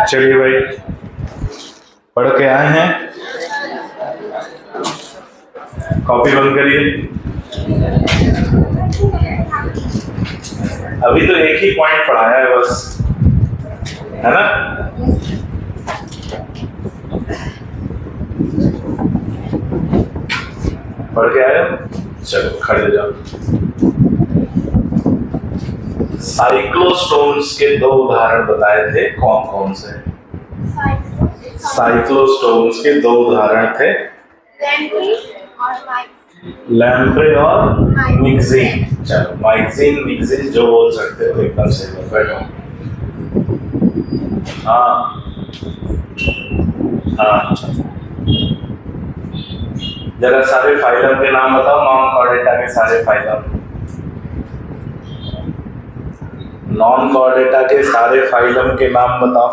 चलिए भाई, पढ़ के आए हैं, कॉपी बंद करिए। अभी तो एक ही पॉइंट पढ़ाया है बस, है ना? पढ़ के आए? चलो खड़े जाओ। साइक्लोस्टोन्स के दो उदाहरण बताए थे, कौन कौन से? साइक्लोस्टोन्स के दो उदाहरण थे, लैम्प्रे और मिक्सिन। चलो, माइक्सिन मिक्सिन जो बोल सकते हो एकदम से बैठो। हाँ हाँ, जरा सारे फाइलम के नाम बताओ, नॉन कॉर्डेटा के सारे फाइलम। नॉन कॉर्डेटा के सारे फाइलम के नाम बताओ।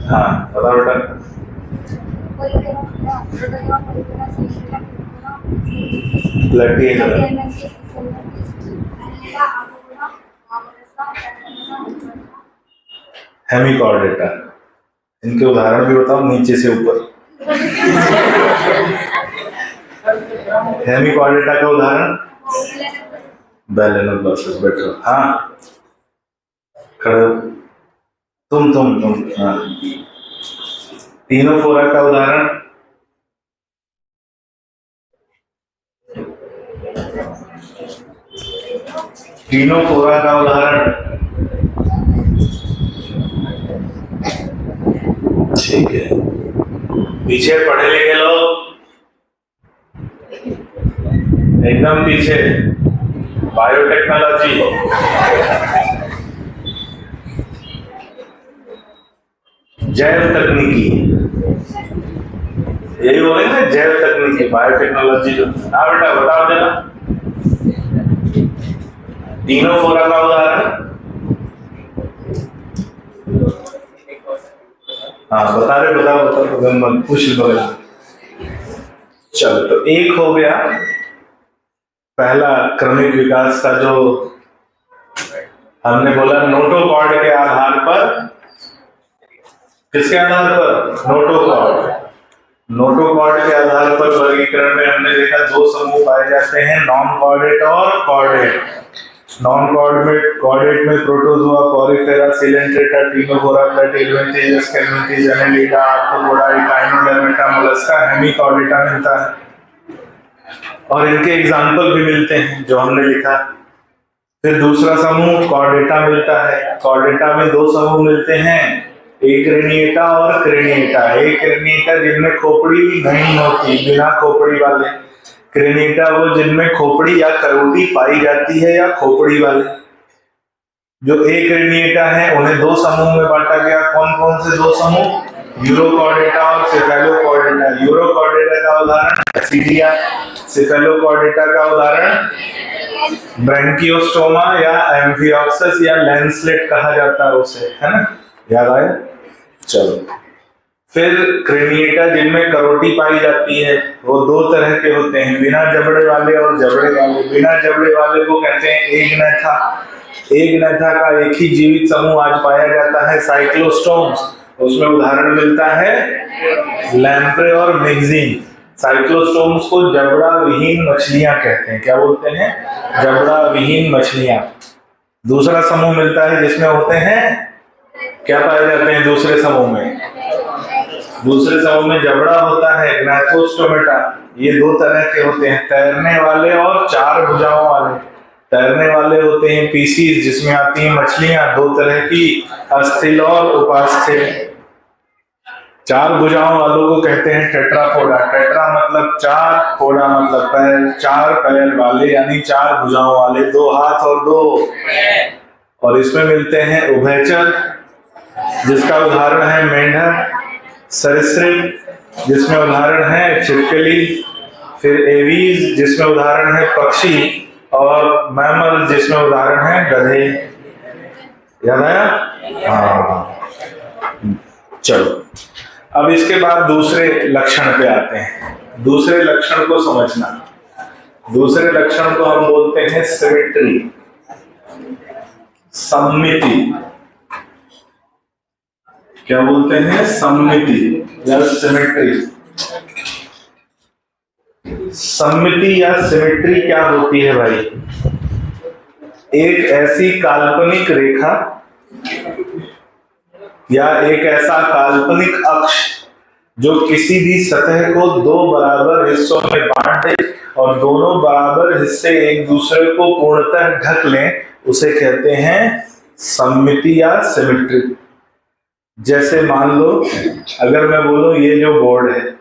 हाँ बताओ बेटा। हेमिकॉर्डेटा, इनके उदाहरण भी बताओ नीचे से ऊपर। हेमिकॉर्डेटा का उदाहरण बेलेनोग्लोसस। बैठो। हाँ खड़े। तुम हाँ। टीनोफोरा का उदाहरण टीनोफोरा का उदाहरण। ठीक है, पीछे पढ़े लिखे लोग, एकदम पीछे। बायोटेक्नोलॉजी, जैव तकनीकी, यही बोलेंगे ना, जैव तकनीकी, बायोटेक्नोलॉजी जो। हाँ बेटा बताओ जरा, टीनोफोरा का उदाहरण। हाँ बता रहे, बताओ पूछ लो। चलो, तो एक हो गया पहला क्रमिक विकास का, जो हमने बोला नोटोकॉर्ड के आधार पर। किसके आधार पर? नोटोकॉर्ड के आधार पर वर्गीकरण में हमने देखा दो समूह पाए जाते हैं, नॉन कॉर्डेट और कॉर्डेट। नॉन कॉर्डेट में protozoa, porifera, coelenterata, ctenophora, platyhelminthes, aschelminthes, annelida, arthropoda, echinodermata, mollusca. Hemichordata मिलता है, और इनके एग्जाम्पल भी मिलते हैं जो हमने लिखा। फिर दूसरा समूह कॉर्डेटा मिलता है। कॉर्डेटा में दो समूह मिलते हैं, एक क्रेनिएटा और क्रेनिएटा। एक क्रेनिएटा जिनमें खोपड़ी नहीं होती, बिना खोपड़ी वाले। क्रेनिएटा वो जिनमें खोपड़ी या करोटी पाई जाती है, या खोपड़ी वाले। जो एक क्रेनिएटा है उन्हें दो समूह में बांटा गया। कौन कौन से दो समूह? यूरोकॉर्डेटा और सेफेलोकॉर्डेटा। यूरोकॉर्डेटा का उदाहरण एसिडिया, सेफेलोकॉर्डेटा का उदाहरण ब्रैंकियोस्टोमा या एम्फिऑक्सस या लैंसलेट कहा जाता है उसे, है ना? याद आया? चलो, फिर क्रेनिएटा जिनमें करोटी पाई जाती है वो दो तरह के होते हैं, बिना जबड़े वाले और जबड़े वाले। बिना जबड़े वाले को कहते हैं एगनैथा। एगनैथा का एक ही जीवित समूह आज पाया जाता है, साइक्लोस्टोम्स। उसमें उदाहरण मिलता है लैम्प्रे और मिक्सिन। साइक्लोस्टोम्स को जबड़ा विहीन मछलियां कहते हैं। क्या बोलते हैं? जबड़ा विहीन मछलियां। दूसरा समूह मिलता है जिसमें होते हैं, क्या पाए जाते हैं दूसरे समूह में? दूसरे समूह में जबड़ा होता है, ग्नाथोस्टोमेटा। ये दो तरह के होते हैं, तैरने वाले और चार भुजाओं वाले। तैरने वाले होते हैं पीसीज, जिसमें आती हैं मछलियां दो तरह की, अस्थिल और उपास्थिल। चार भुजाओं वालों को कहते हैं टेट्रापोडा। टेट्रा मतलब चार, पोडा मतलब पैर। चार पैर वाले यानी चार भुजाओं वाले, दो हाथ और दो। और इसमें मिलते हैं उभयचर, जिसका उदाहरण है मेंढक। सरीसृप, जिसमें उदाहरण है छिपकली। फिर एवीज जिसमें उदाहरण है पक्षी, और मैमल जिसमें उदाहरण है गधे। याद आया? हाँ। चलो अब इसके बाद दूसरे लक्षण पे आते हैं। दूसरे लक्षण को समझना। दूसरे लक्षण को हम बोलते हैं सिमेट्री, सममिति। क्या बोलते हैं? सममिति या सिमेट्री। सममिति या सिमेट्री क्या होती है भाई? एक ऐसी काल्पनिक रेखा या एक ऐसा काल्पनिक अक्ष जो किसी भी सतह को दो बराबर हिस्सों में बांट दे और दोनों बराबर हिस्से एक दूसरे को पूर्णतः ढक लें, उसे कहते हैं सममिति या सिमेट्री। जैसे मान लो, अगर मैं बोलूं ये जो बोर्ड है,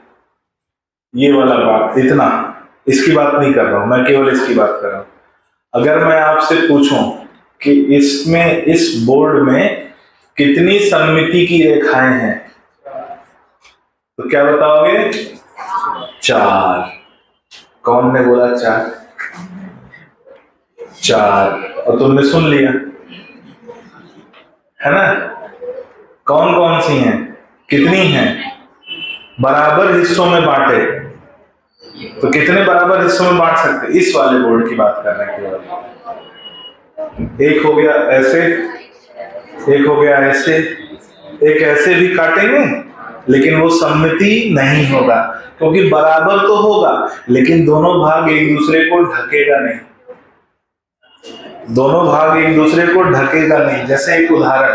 ये वाला बात, इतना, इसकी बात नहीं कर रहा हूं मैं, केवल इसकी बात कर रहा हूं। अगर मैं आपसे पूछूं कि इसमें, इस बोर्ड में कितनी सममिति की रेखाएं हैं, तो क्या बताओगे? 4। कौन ने बोला 4? 4, और तुमने सुन लिया है ना? कौन कौन सी हैं? कितनी हैं? बराबर हिस्सों में बांटे, तो कितने बराबर हिस्सों में बांट सकते? इस वाले बोर्ड की बात कर रहे हैं केवल। एक हो गया ऐसे, एक हो गया ऐसे, एक ऐसे भी काटेंगे, लेकिन वो सममिति नहीं होगा, क्योंकि बराबर तो होगा लेकिन दोनों भाग एक दूसरे को ढकेगा नहीं। दोनों भाग एक दूसरे को ढकेगा नहीं। जैसे एक उदाहरण,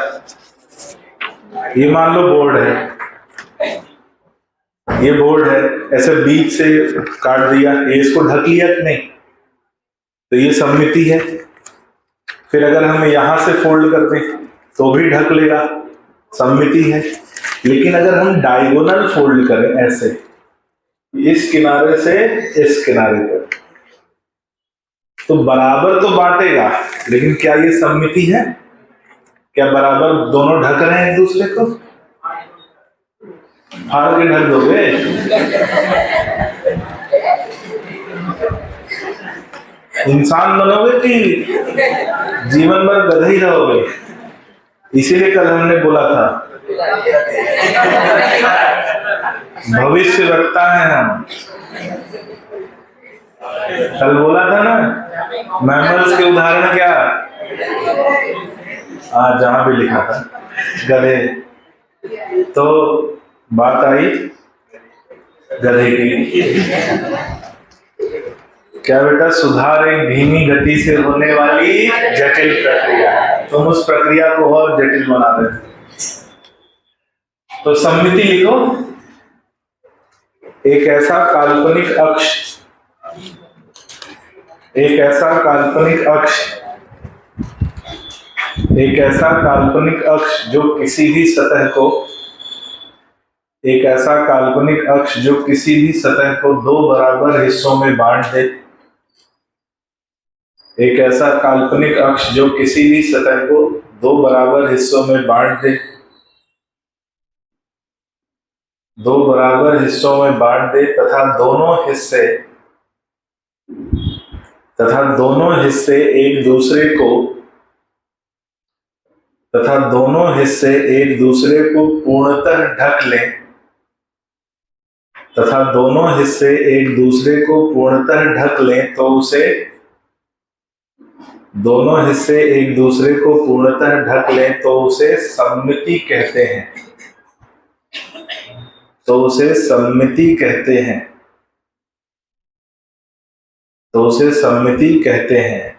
ये मान लो बोर्ड है, ये बोर्ड है, ऐसे बीच से काट दिया, ये इसको ढक लिया कि नहीं, तो ये सममिति है। फिर अगर हम यहां से फोल्ड कर दें तो भी ढक लेगा, सममिति है। लेकिन अगर हम डायगोनल फोल्ड करें ऐसे, इस किनारे से इस किनारे तक, तो बराबर तो बांटेगा, लेकिन क्या ये सममिति है? क्या बराबर दोनों ढक रहे हैं एक दूसरे को? फाड़ के ढक दोगे? इंसान बनोगे कि जीवन भर गधा ही रहोगे? इसीलिए कल हमने बोला था भविष्य रखता है हम। कल बोला था ना, मैमल्स के उदाहरण क्या? आज जहां भी लिखा था गधे, तो बात आई गधे की। क्या बेटा? सुधार एक धीमी गति से होने वाली जटिल प्रक्रिया, तुम उस प्रक्रिया को और जटिल बना दे। तो सममिति लिखो, एक ऐसा काल्पनिक अक्ष, एक ऐसा काल्पनिक अक्ष, एक ऐसा काल्पनिक अक्ष जो किसी भी सतह को, एक ऐसा काल्पनिक अक्ष जो किसी भी सतह को दो बराबर हिस्सों में बांट दे। एक ऐसा काल्पनिक अक्ष जो किसी भी सतह को दो बराबर हिस्सों में बांट दे, दो बराबर हिस्सों में बांट दे तथा दोनों हिस्से एक दूसरे को, तथा दोनों हिस्से एक दूसरे को पूर्णतः ढक लें, तथा दोनों हिस्से एक दूसरे को पूर्णतः ढक लें, तो उसे, दोनों हिस्से एक दूसरे को पूर्णतः ढक लें तो उसे सममिति कहते हैं। तो उसे सममिति कहते हैं। तो उसे सममिति कहते हैं।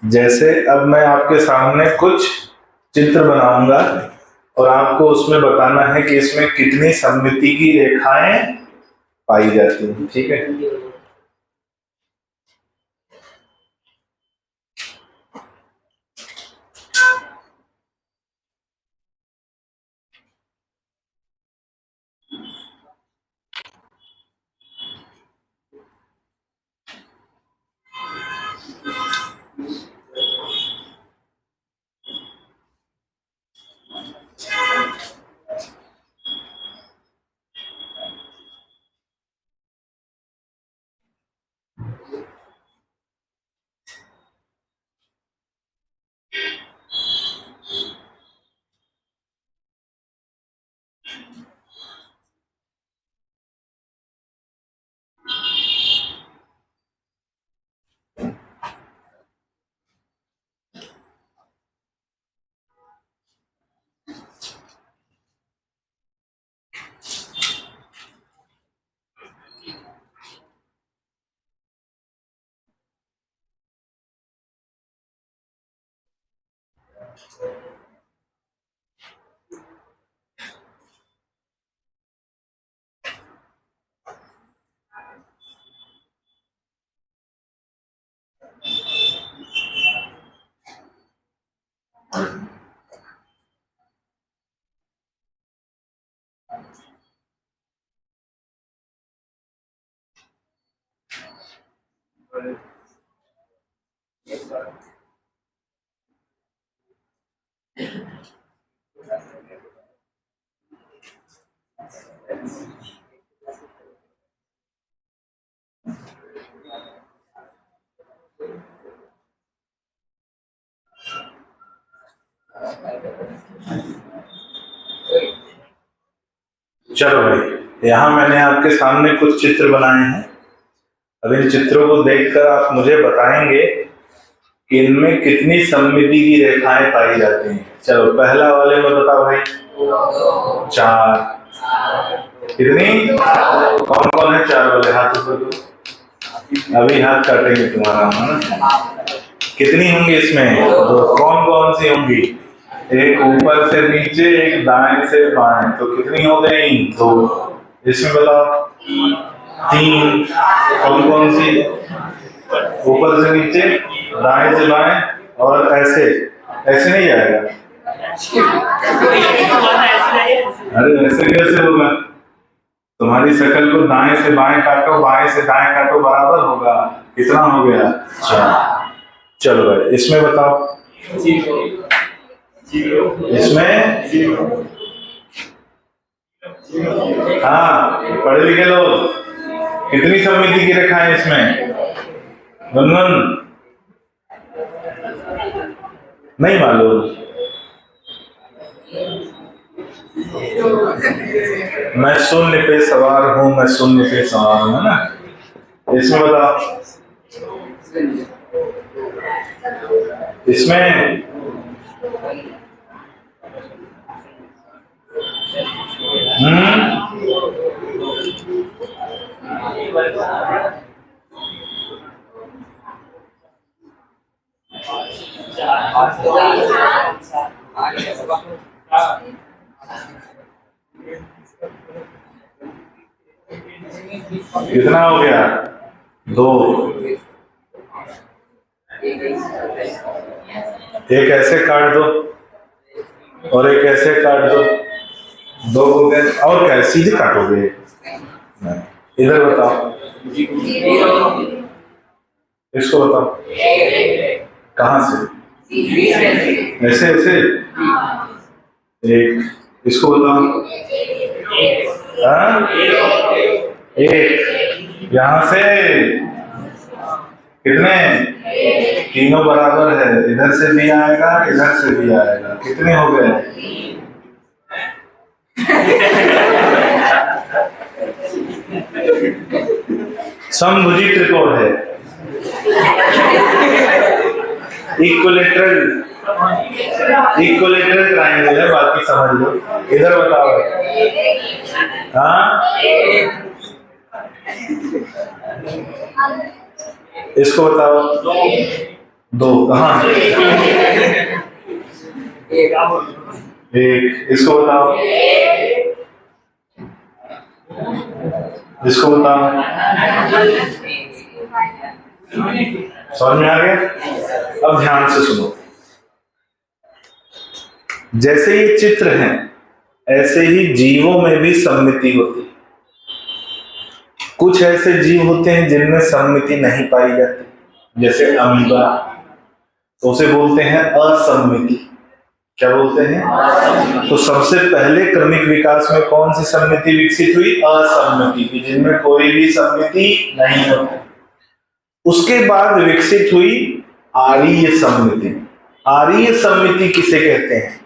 जैसे अब मैं आपके सामने कुछ चित्र बनाऊंगा और आपको उसमें बताना है कि इसमें कितनी सममिति की रेखाएं पाई जाती हैं। ठीक है? चलो भाई, यहाँ मैंने आपके सामने कुछ चित्र बनाए हैं। अब इन चित्रों को देखकर आप मुझे बताएंगे कि इनमें कितनी सममिति की रेखाएं पाई जाती हैं। चलो पहला वाले में बताओ भाई। 4। कितनी? कौन कौन है 4 वाले? हाथ ऊपर दो। अभी हाथ काटेंगे तुम्हारा, है ना? कितनी होंगी इसमें? 2। कौन कौन सी होंगी? एक ऊपर से नीचे, एक दाएं से बाएं, तो कितनी हो गई? 2। इसमें बताओ 3। कौन कौन सी? ऊपर से नीचे, दाएं से बाएं, और ऐसे ऐसे नहीं जाएगा। अरे ऐसे कैसे होगा? तुम्हारी शक्ल को दाएं से बाएं काटो, बाएं से दाएं काटो, बराबर होगा। कितना हो गया? 4। चलो भाई, इसमें बताओ। इसमें हाँ, पढ़े लिखे लोग, कितनी सममिति की रेखाएं इसमें? गुनगुन नहीं मालूम? मैं शून्य पे सवार हूँ, मैं शून्य पे सवार हूँ, है ना? इसमें बताओ। इसमें कितना हो गया? 2। एक ऐसे काट दो और एक ऐसे काट दो, 2 हो गए। और क्या सीधे काटोगे? इधर बताओ, इसको बताओ। कहां से? ऐसे ऐसे। एक, इसको बताओ। हाँ? एक यहां से। कितने? तीनों बराबर है, इधर से भी आएगा, इधर से भी आएगा। कितने हो गए? समभुजी त्रिकोण है, इक्विलेटरल ट्रायंगल है, बाकी समझ लो। इधर बताओ। हाँ, इसको बताओ। 2 कहाँ? एक, इसको बताओ। इसको बताओ। समझ में आ गया? अब ध्यान से सुनो। जैसे ये चित्र हैं, ऐसे ही जीवों में भी सममिति होती है। कुछ ऐसे जीव होते हैं जिनमें सममिति नहीं पाई जाती, जैसे अमीबा, तो उसे बोलते हैं असममिति। क्या बोलते हैं? तो सबसे पहले क्रमिक विकास में कौन सी सममिति विकसित हुई? असममिति की, जिनमें कोई भी सममिति नहीं होती। उसके बाद विकसित हुई आरीय सममिति। आरीय सममिति किसे कहते हैं?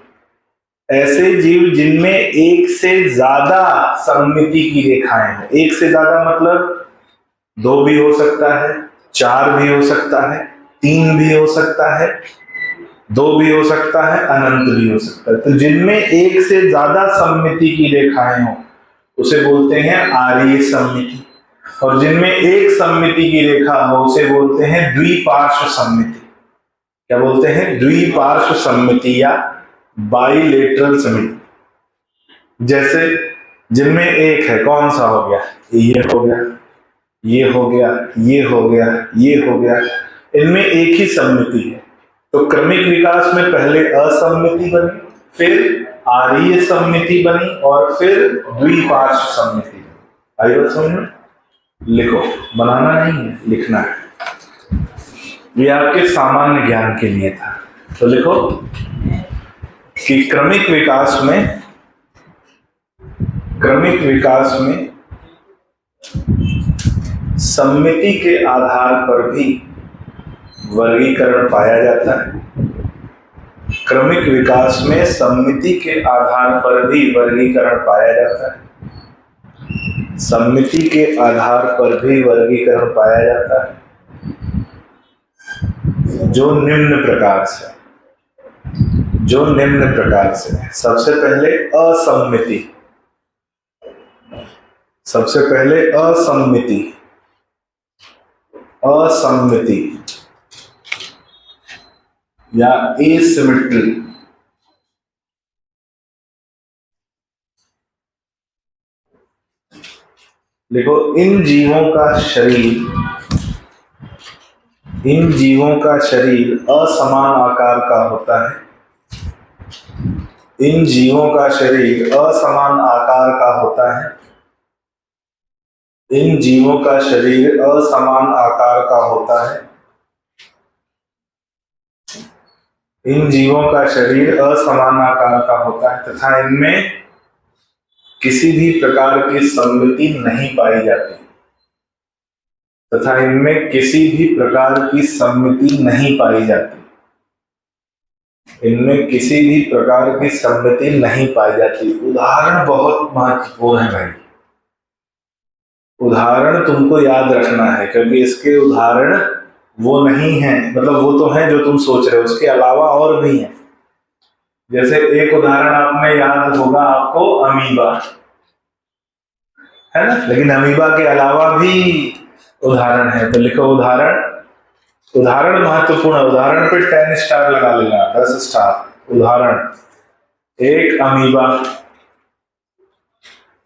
ऐसे जीव जिनमें एक से ज्यादा सममिति की रेखाएं हैं। एक से ज्यादा मतलब 2 भी हो सकता है, 4 भी हो सकता है, 3 भी हो सकता है, 2 भी हो सकता है, अनंत भी हो सकता है। तो जिनमें एक से ज्यादा सममिति की रेखाएं हो उसे बोलते हैं आरीय सममिति, और जिनमें एक सममिति की रेखा हो उसे बोलते हैं द्विपार्श्व सममिति। क्या बोलते हैं? द्विपार्श्व सममिति या बाइलेटरल सममिति। जैसे जिनमें एक है, कौन सा हो गया? ये हो गया, ये हो गया, ये हो गया, ये हो गया, इनमें एक ही सममिति है। तो क्रमिक विकास में पहले असममिति बनी, फिर आरीय सममिति बनी और फिर द्विपार्श्व सममिति बनी। आई बात समझ में? लिखो, बनाना नहीं है, लिखना है। ये आपके सामान्य ज्ञान के लिए था। तो लिखो कि क्रमिक विकास में सममिति के आधार पर भी वर्गीकरण पाया जाता है। क्रमिक विकास में सममिति के आधार पर भी वर्गीकरण पाया जाता है। सममिति के आधार पर भी वर्गीकरण पाया जाता है, जो निम्न प्रकार से है। सबसे पहले असम्मिति या एसिमेट्री। देखो, इन जीवों का शरीर असमान आकार का होता है। इन जीवों का शरीर असमान आकार का होता है। इन जीवों का शरीर असमान आकार का होता है। इन जीवों का शरीर असमान आकार का होता है तथा इनमें किसी भी प्रकार की सममिति नहीं पाई जाती। उदाहरण बहुत महत्वपूर्ण है भाई। उदाहरण तुमको याद रखना है, क्योंकि इसके उदाहरण वो नहीं है, मतलब वो तो है जो तुम सोच रहे हो, उसके अलावा और भी है। जैसे एक उदाहरण आपने याद होगा आपको, अमीबा है ना, लेकिन अमीबा के अलावा भी उदाहरण है। तो लिखो उदाहरण महत्वपूर्ण। उदाहरण पे 10 स्टार लगा लेना, 10 स्टार। उदाहरण, एक अमीबा।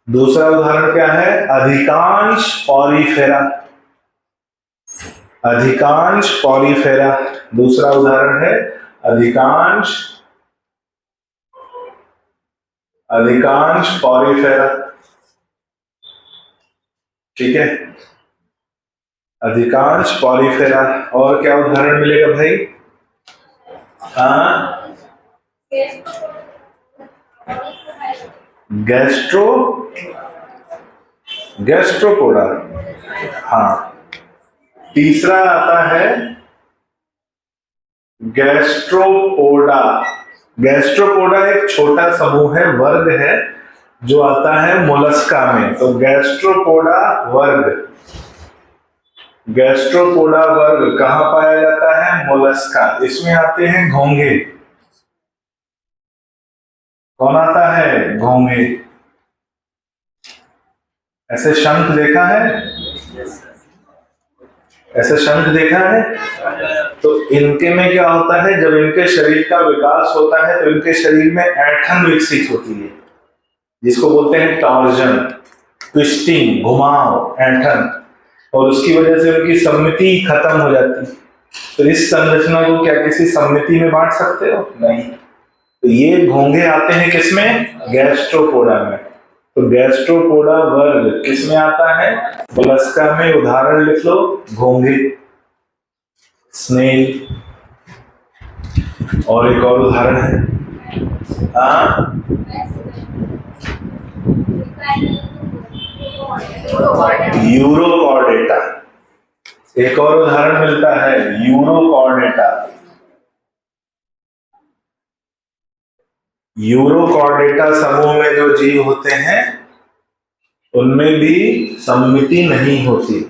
दूसरा उदाहरण क्या है? अधिकांश पॉलीफेरा। दूसरा उदाहरण है अधिकांश पॉलीफेरा। ठीक है, अधिकांश पॉलीफेरा। और क्या उदाहरण मिलेगा भाई? गैस्ट्रोपोडा। हाँ, तीसरा आता है गैस्ट्रोपोडा। गैस्ट्रोपोडा एक छोटा समूह है, वर्ग है, जो आता है मोलस्का में। तो गैस्ट्रोपोडा वर्ग कहाँ पाया जाता है? मोलस्का। इसमें आते हैं घोंघे। कौन आता है? घोंघे। ऐसे शंख देखा है? तो इनके में क्या होता है? जब इनके शरीर का विकास होता है तो इनके शरीर में ऐंठन विकसित होती है, जिसको बोलते हैं टॉर्जन, ट्विस्टिंग, घुमाव, ऐंठन, और उसकी वजह से उनकी सममिति खत्म हो जाती है। तो इस संरचना को क्या किसी सममिति में बांट सकते हो? नहीं। तो ये घोंघे आते हैं किसमें? गैस्ट्रोपोडा में। तो गैस्ट्रोपोडा वर्ग किसमें आता है? मोलस्का में। उदाहरण लिख लो, घोंघे, स्नेल। और एक और उदाहरण है यूरोकॉर्डेटा। एक और उदाहरण मिलता है यूरोकॉर्डेटा। यूरोकॉर्डेटा समूह में जो जीव होते हैं उनमें भी सममिति नहीं होती।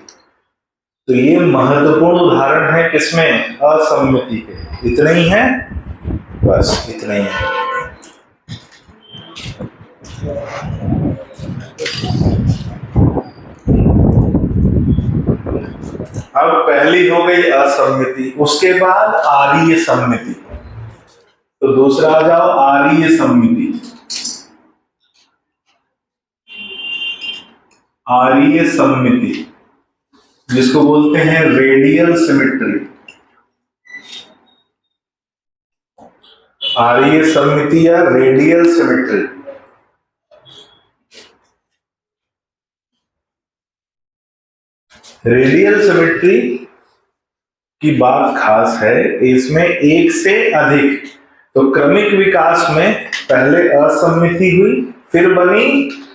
तो ये महत्वपूर्ण उदाहरण है किसमें? असम्मिति के। इतना ही है, बस इतना ही है। अब पहली हो गई असम्मिति, उसके बाद आर्य सम्मिति। तो दूसरा आ जाओ, आर्य सम्मिति। आर्य सम्मिति जिसको बोलते हैं रेडियल सिमेट्री। आर्य सम्मिति या रेडियल सिमेट्री। रेडियल सिमेट्री की बात खास है, इसमें एक से अधिक, तो क्रमिक विकास में पहले असम्मिति हुई, फिर बनी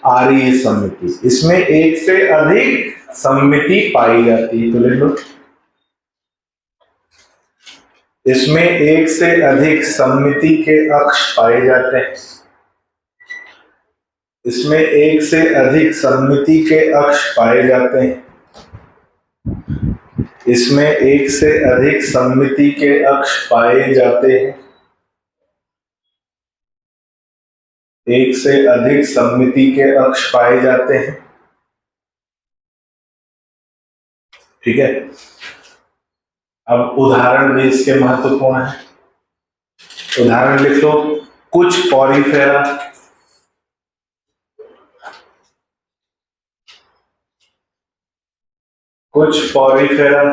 आर्य सम्मिति। इसमें एक से अधिक सम्मिति पाई जाती है। तो लिख लो, इसमें एक से अधिक सम्मिति के अक्ष पाए जाते हैं। इसमें एक से अधिक सम्मिति के अक्ष पाए जाते हैं। इसमें एक से अधिक सम्मिति के अक्ष पाए जाते हैं। एक से अधिक सम्मिति के अक्ष पाए जाते हैं। ठीक है। अब उदाहरण भी इसके महत्वपूर्ण है। उदाहरण लिख लो, कुछ पॉरीफेरा, कुछ पॉरीफेरा,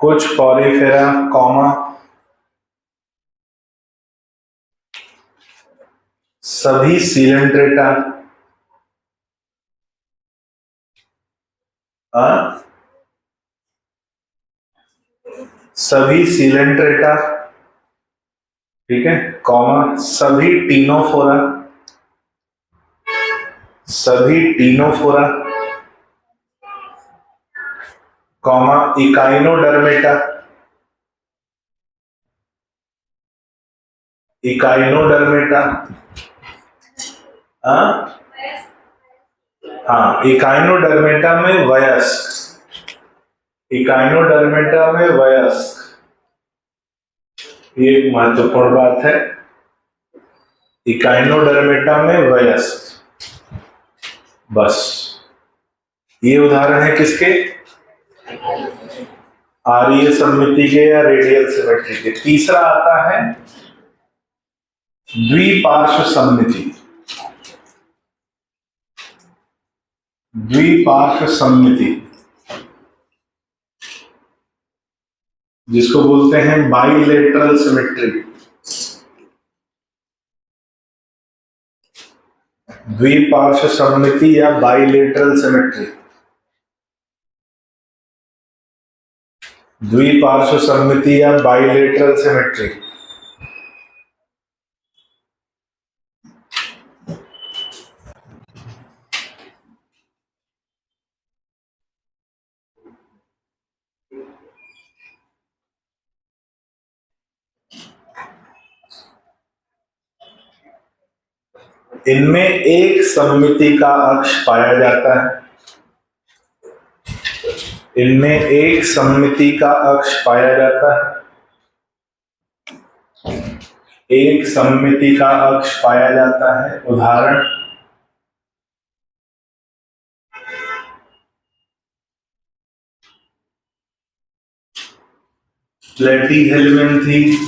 कुछ पॉरीफेरा कॉमा सभी सिलेंट्रेटा, सभी सिलेंट्रेटा, ठीक है, कॉमा सभी टीनोफोरा, सभी टीनोफोरा, कॉमा इकाइनोडर्मेटा, इकाइनोडर्मेटा, हाँ इकाइनोडर्मेटा में वयस्क, इकाइनोडर्मेटा में वयस्क, ये एक महत्वपूर्ण बात है। इकाइनोडर्मेटा में वयस्क। बस ये उदाहरण है किसके? आर्य सम्मिति के या रेडियल सिमेट्री के। तीसरा आता है द्विपार्श्व सम्मिति। द्विपार्श्व सम्मिति जिसको बोलते हैं बाइलेटरल सिमेट्री। द्विपार्श्व सम्मिति या बाइलेटरल सिमेट्री। द्विपार्श्व सम्मिति या बाइलेटरल सिमेट्री। इनमें एक सम्मिति का अक्ष पाया जाता है। इनमें एक सम्मिति का अक्ष पाया जाता है। एक सम्मिति का अक्ष पाया जाता है। उदाहरण, प्लेटीहेल्मिन्थीज,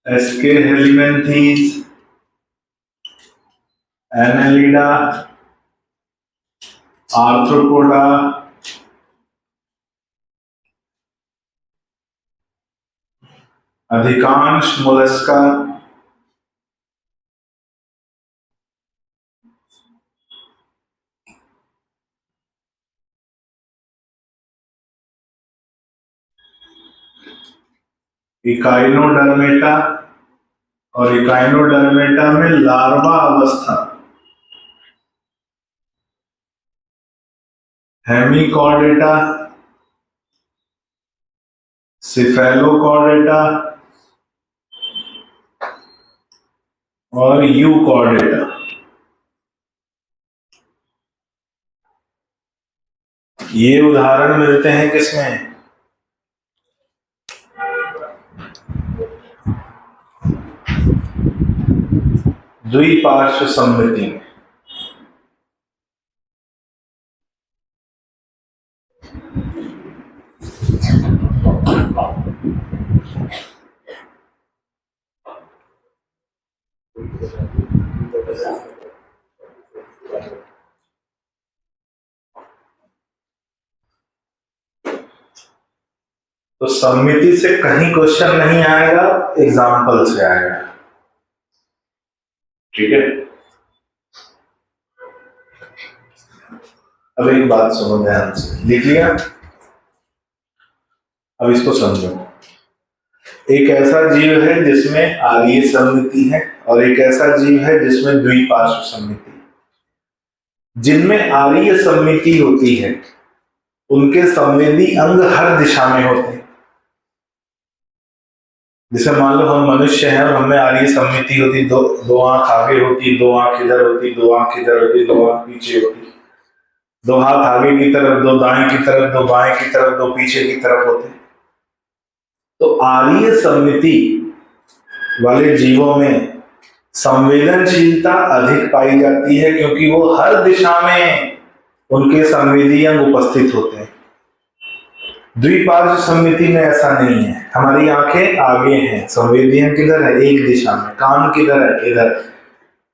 एस्केहेल्मिन्थीज, एनेलिडा, आर्थ्रोपोडा, अधिकांश मोलस्का, इकाइनोडर्मेटा और इकाइनोडर्मेटा में लार्वा अवस्था, हेमिकॉर्डेटा, सिफेलोकॉर्डेटा और यूकॉर्डेटा। ये उदाहरण मिलते हैं किसमें? द्विपार्श्व सममिति में। तो सममिति से कहीं क्वेश्चन नहीं आएगा, एग्जाम्पल से आएगा। ठीक है, अब एक बात सुनो ध्यान से, लिख लिया? अब इसको समझो। एक ऐसा जीव है जिसमें आरीय सममिति है और एक ऐसा जीव है जिसमें द्विपार्श्व सममिति। जिनमें आरीय सममिति होती है उनके संवेदी अंग हर दिशा में होते हैं। जैसे मान लो हम मनुष्य हैं और हमें आरीय सममिति होती, दो आंख आगे होती, दो आंख इधर होती, दो आंख इधर होती, दो आंख पीछे होती, दो हाथ आगे की तरफ, दो दाएं की तरफ, दो बाएं की तरफ, दो पीछे की तरफ होते। तो आरीय सममिति वाले जीवों में संवेदनशीलता अधिक पाई जाती है क्योंकि वो हर दिशा में उनके संवेदी अंग उपस्थित होते हैं। द्विपार्श्व सममिति में ऐसा नहीं है। हमारी आंखें आगे हैं, संवेदी अंग किधर है? एक दिशा में। कान किधर है? इधर।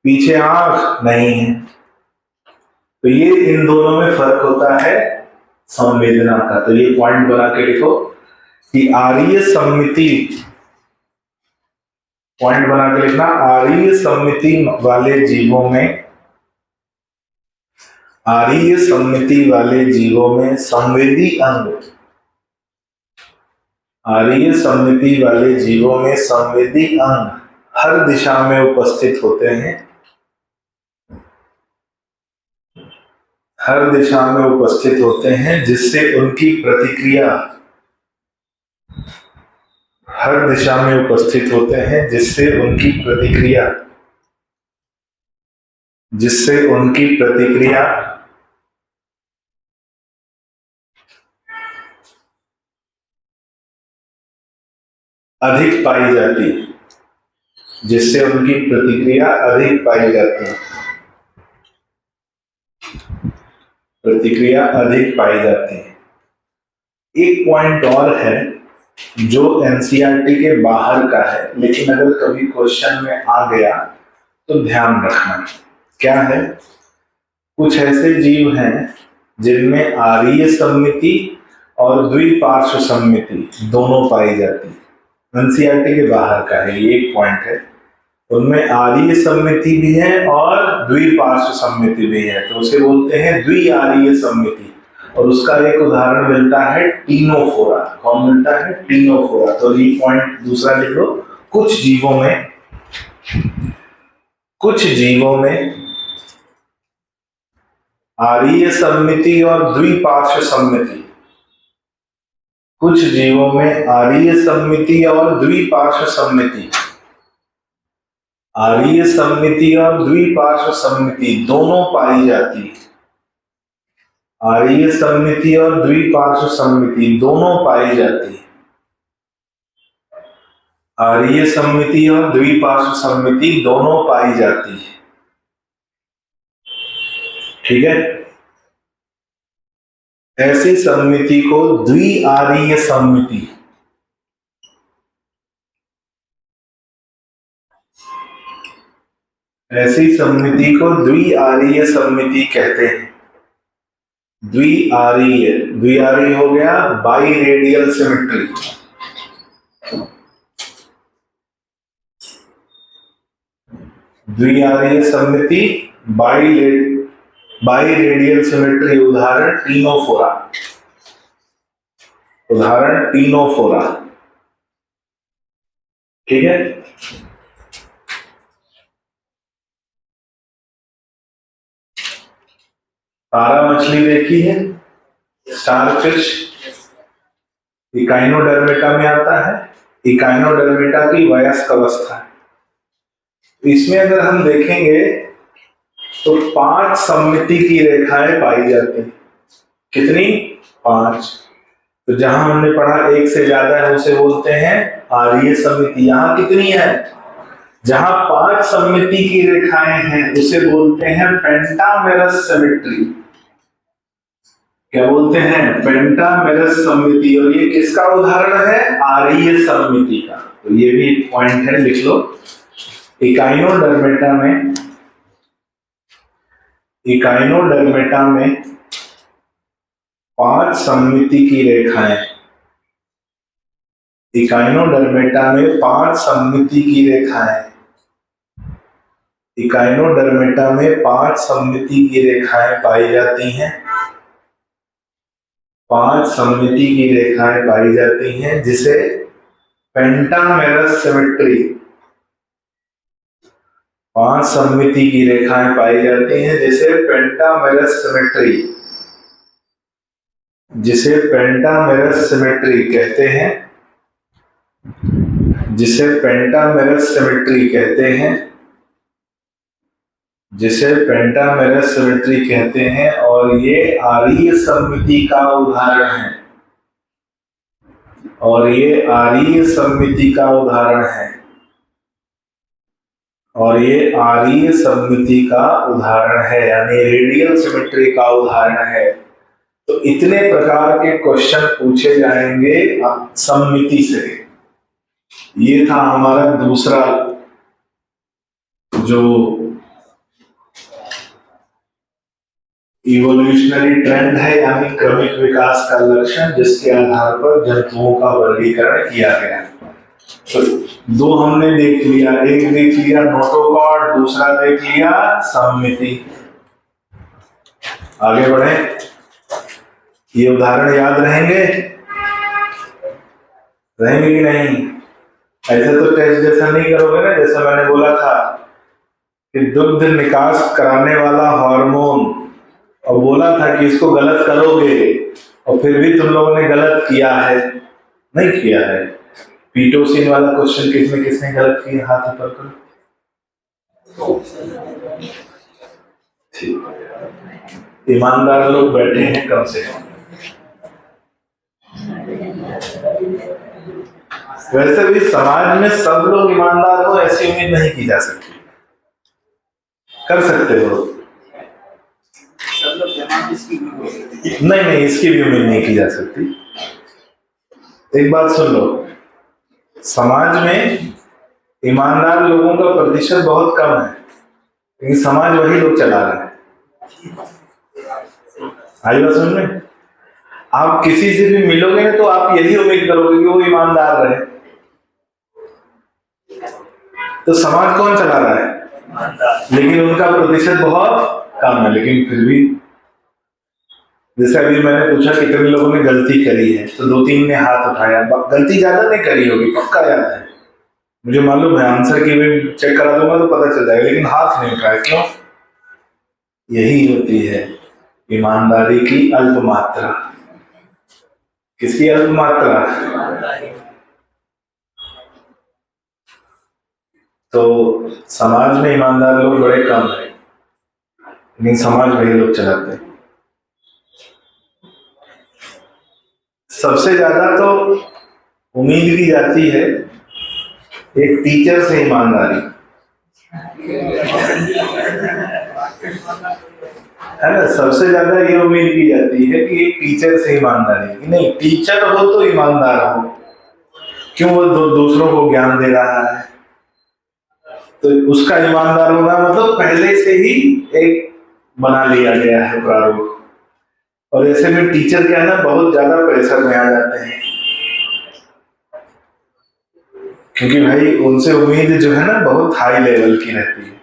पीछे आंख नहीं है। तो ये इन दोनों में फर्क होता है संवेदना का। तो ये पॉइंट बना के लिखो कि आरीय सममिति, पॉइंट बना के लिखना, आरीय सममिति वाले जीवों में, आरीय सममिति वाले जीवों में संवेदी अंग, आरीय सममिति वाले जीवों में संवेदी अंग हर दिशा में उपस्थित होते हैं, हर दिशा में उपस्थित होते हैं, जिससे उनकी प्रतिक्रिया, हर दिशा में उपस्थित होते हैं जिससे उनकी प्रतिक्रिया, जिससे उनकी प्रतिक्रिया अधिक पाई जाती है, जिससे उनकी प्रतिक्रिया अधिक पाई जाती है, प्रतिक्रिया अधिक पाई जाती है। एक पॉइंट और है जो एनसीईआरटी के बाहर का है, लेकिन अगर कभी क्वेश्चन में आ गया तो ध्यान रखना। क्या है? कुछ ऐसे जीव हैं जिनमें आरीय सममिति और द्विपार्श्व सममिति दोनों पाई जाती है। एनसीईआरटी के बाहर का है, ये एक पॉइंट है। उनमें आरीय सममिति भी है और द्विपार्श्व सममिति भी है, तो उसे बोलते हैं द्विआरीय सममिति। और उसका एक उदाहरण मिलता है टीनोफोरा। कौन मिलता है? टीनोफोरा। तो ये पॉइंट दूसरा लिख लो। कुछ जीवों में आरीय सममिति और द्विपार्श्व सममिति, कुछ जीवों में आरीय सममिति और द्विपार्श्व सममिति, आरीय सममिति और द्विपार्श्व सममिति दोनों पाई जाती है। आरीय सममिति और द्विपार्श्व सममिति दोनों पाई जाती है। आरीय सममिति और द्विपार्श्व सममिति दोनों पाई जाती है। ठीक है, ऐसी सममिति को द्विआरीय सममिति, ऐसी सममिति को द्विआरीय सममिति कहते हैं। द्विआरीय, द्विआरीय हो गया बाई रेडियल सिमेट्री। द्विआरीय सममिति बाई रेडियल सिमेट्री। उदाहरण टीनोफोरा, उदाहरण टीनोफोरा। ठीक है, तारा मछली देखी है? स्टारफिश। इकाइनोडर्मिटा में आता है। इकाइनोडर्मिटा की वयस्क अवस्था है। इसमें अगर हम देखेंगे तो 5 सममिति की रेखाएं पाई जाती हैं। कितनी? 5। तो जहां हमने पढ़ा एक से ज्यादा है उसे बोलते हैं आर्य सममिति। यहां कितनी है? जहां 5 सममिति की रेखाएं हैं उसे बोलते हैं पेंटामेरस सिमेट्री। क्या बोलते हैं? पेंटामेरस सममिति। और ये किसका उदाहरण है? आर्य सममिति का। तो ये भी एक पॉइंट है, लिख लो। इकाइनोडर्मिटा में 5 सममिति की रेखाएं। इकाइनोडर्मिटा में 5 सममिति की रेखाएं। इकाइनोडर्मिटा में 5 सममिति की रेखाएं पाई जाती हैं। 5 सममिति की रेखाएं पाई जाती हैं जिसे पेंटामेरस सिमेट्री। 5 सममिति की रेखाएं पाई जाती हैं जिसे पेंटामेरस सिमेट्री कहते हैं। जिसे पेंटामेरस सिमेट्री कहते हैं। और ये आर्य सममिति का उदाहरण है। यानी रेडियल सिमेट्री का उदाहरण है। तो इतने प्रकार के क्वेश्चन पूछे जाएंगे सममिति से। ये था हमारा दूसरा जो इवोल्यूशनरी ट्रेंड है, यानी क्रमिक विकास का लक्षण, जिसके आधार पर जंतुओं का वर्गीकरण किया गया। तो 2 हमने देख लिया। एक देख लिया नोटोकॉर्ड, दूसरा देख लिया सममिति। आगे बढ़े। ये उदाहरण याद रहेंगे कि नहीं? ऐसे तो टेस्ट जैसा नहीं करोगे ना। जैसा मैंने बोला था कि दुग्ध निकास कराने वाला हार्मोन, और बोला था कि इसको गलत करोगे, और फिर भी तुम लोगों ने गलत किया है। नहीं किया है। पीटोसिन वाला क्वेश्चन किसने गलत किया? हाथ ऊपर करो। ठीक, ईमानदार लोग बैठे हैं कम से कम। वैसे भी समाज में सब लोग ईमानदार हो ऐसी उम्मीद नहीं की जा सकती। कर सकते हो? नहीं, इसकी भी उम्मीद नहीं की जा सकती। एक बात सुन लो, समाज में ईमानदार लोगों का प्रतिशत बहुत कम है, लेकिन समाज वही लोग चला रहे हैं। आई बात समझ में? आप किसी से भी मिलोगे ना तो आप यही उम्मीद करोगे कि वो ईमानदार रहे। तो समाज कौन चला रहा है? लेकिन उनका प्रतिशत बहुत कम है। लेकिन फिर भी, जैसे अभी मैंने पूछा कितने लोगों ने गलती करी है, तो 2-3 ने हाथ उठाया। गलती ज्यादा नहीं करी होगी, पक्का याद है मुझे, मालूम है। आंसर की भी चेक करा दूंगा तो पता चल जाएगा, लेकिन हाथ नहीं उठाया। क्यों? यही होती है ईमानदारी की अल्प मात्रा। किसकी अल्प मात्रा? तो समाज में ईमानदार लोग बड़े कम है, लेकिन समाज वही लोग चलाते हैं। सबसे ज्यादा तो उम्मीद की जाती है एक टीचर से ईमानदारी, है ना। सबसे ज्यादा ये उम्मीद की जाती है कि एक टीचर से ईमानदारी, कि नहीं टीचर हो तो ईमानदार हो। क्यों? वो दूसरों को ज्ञान दे रहा है, तो उसका ईमानदार होना मतलब पहले से ही एक बना लिया गया है प्रारूप। और ऐसे में टीचर क्या है ना, बहुत ज्यादा प्रेशर में आ जाते हैं, क्योंकि भाई उनसे उम्मीद जो है ना बहुत हाई लेवल की रहती है।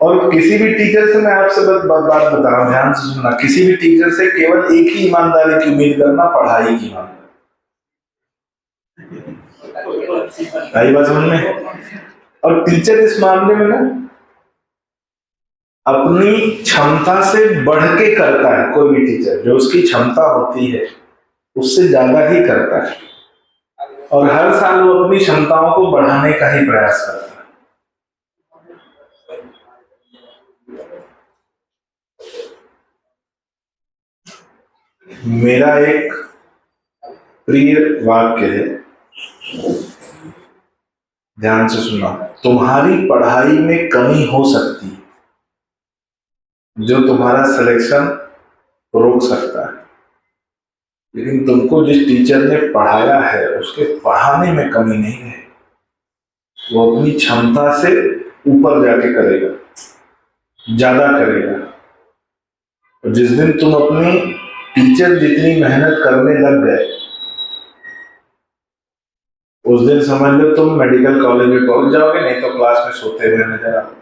और किसी भी टीचर से, मैं आपसे बात बता रहा हूँ, ध्यान से सुनना, किसी भी टीचर से केवल एक ही ईमानदारी की उम्मीद करना, पढ़ाई की ईमानदारी। आई बात समझ में? और टीचर इस मामले में ना अपनी क्षमता से बढ़ के करता है। कोई भी टीचर जो उसकी क्षमता होती है उससे ज्यादा ही करता है। और हर साल वो अपनी क्षमताओं को बढ़ाने का ही प्रयास करता है। मेरा एक प्रिय वाक्य है, ध्यान से सुना। तुम्हारी पढ़ाई में कमी हो सकती है जो तुम्हारा सिलेक्शन रोक सकता है, लेकिन तुमको जिस टीचर ने पढ़ाया है उसके पढ़ाने में कमी नहीं है। वो अपनी क्षमता से ऊपर जाके करेगा, ज्यादा करेगा। और जिस दिन तुम अपनी टीचर जितनी मेहनत करने लग गए, उस दिन समझ लो तुम मेडिकल कॉलेज में पहुंच जाओगे, नहीं तो क्लास में सोते हुए नजर आओगे।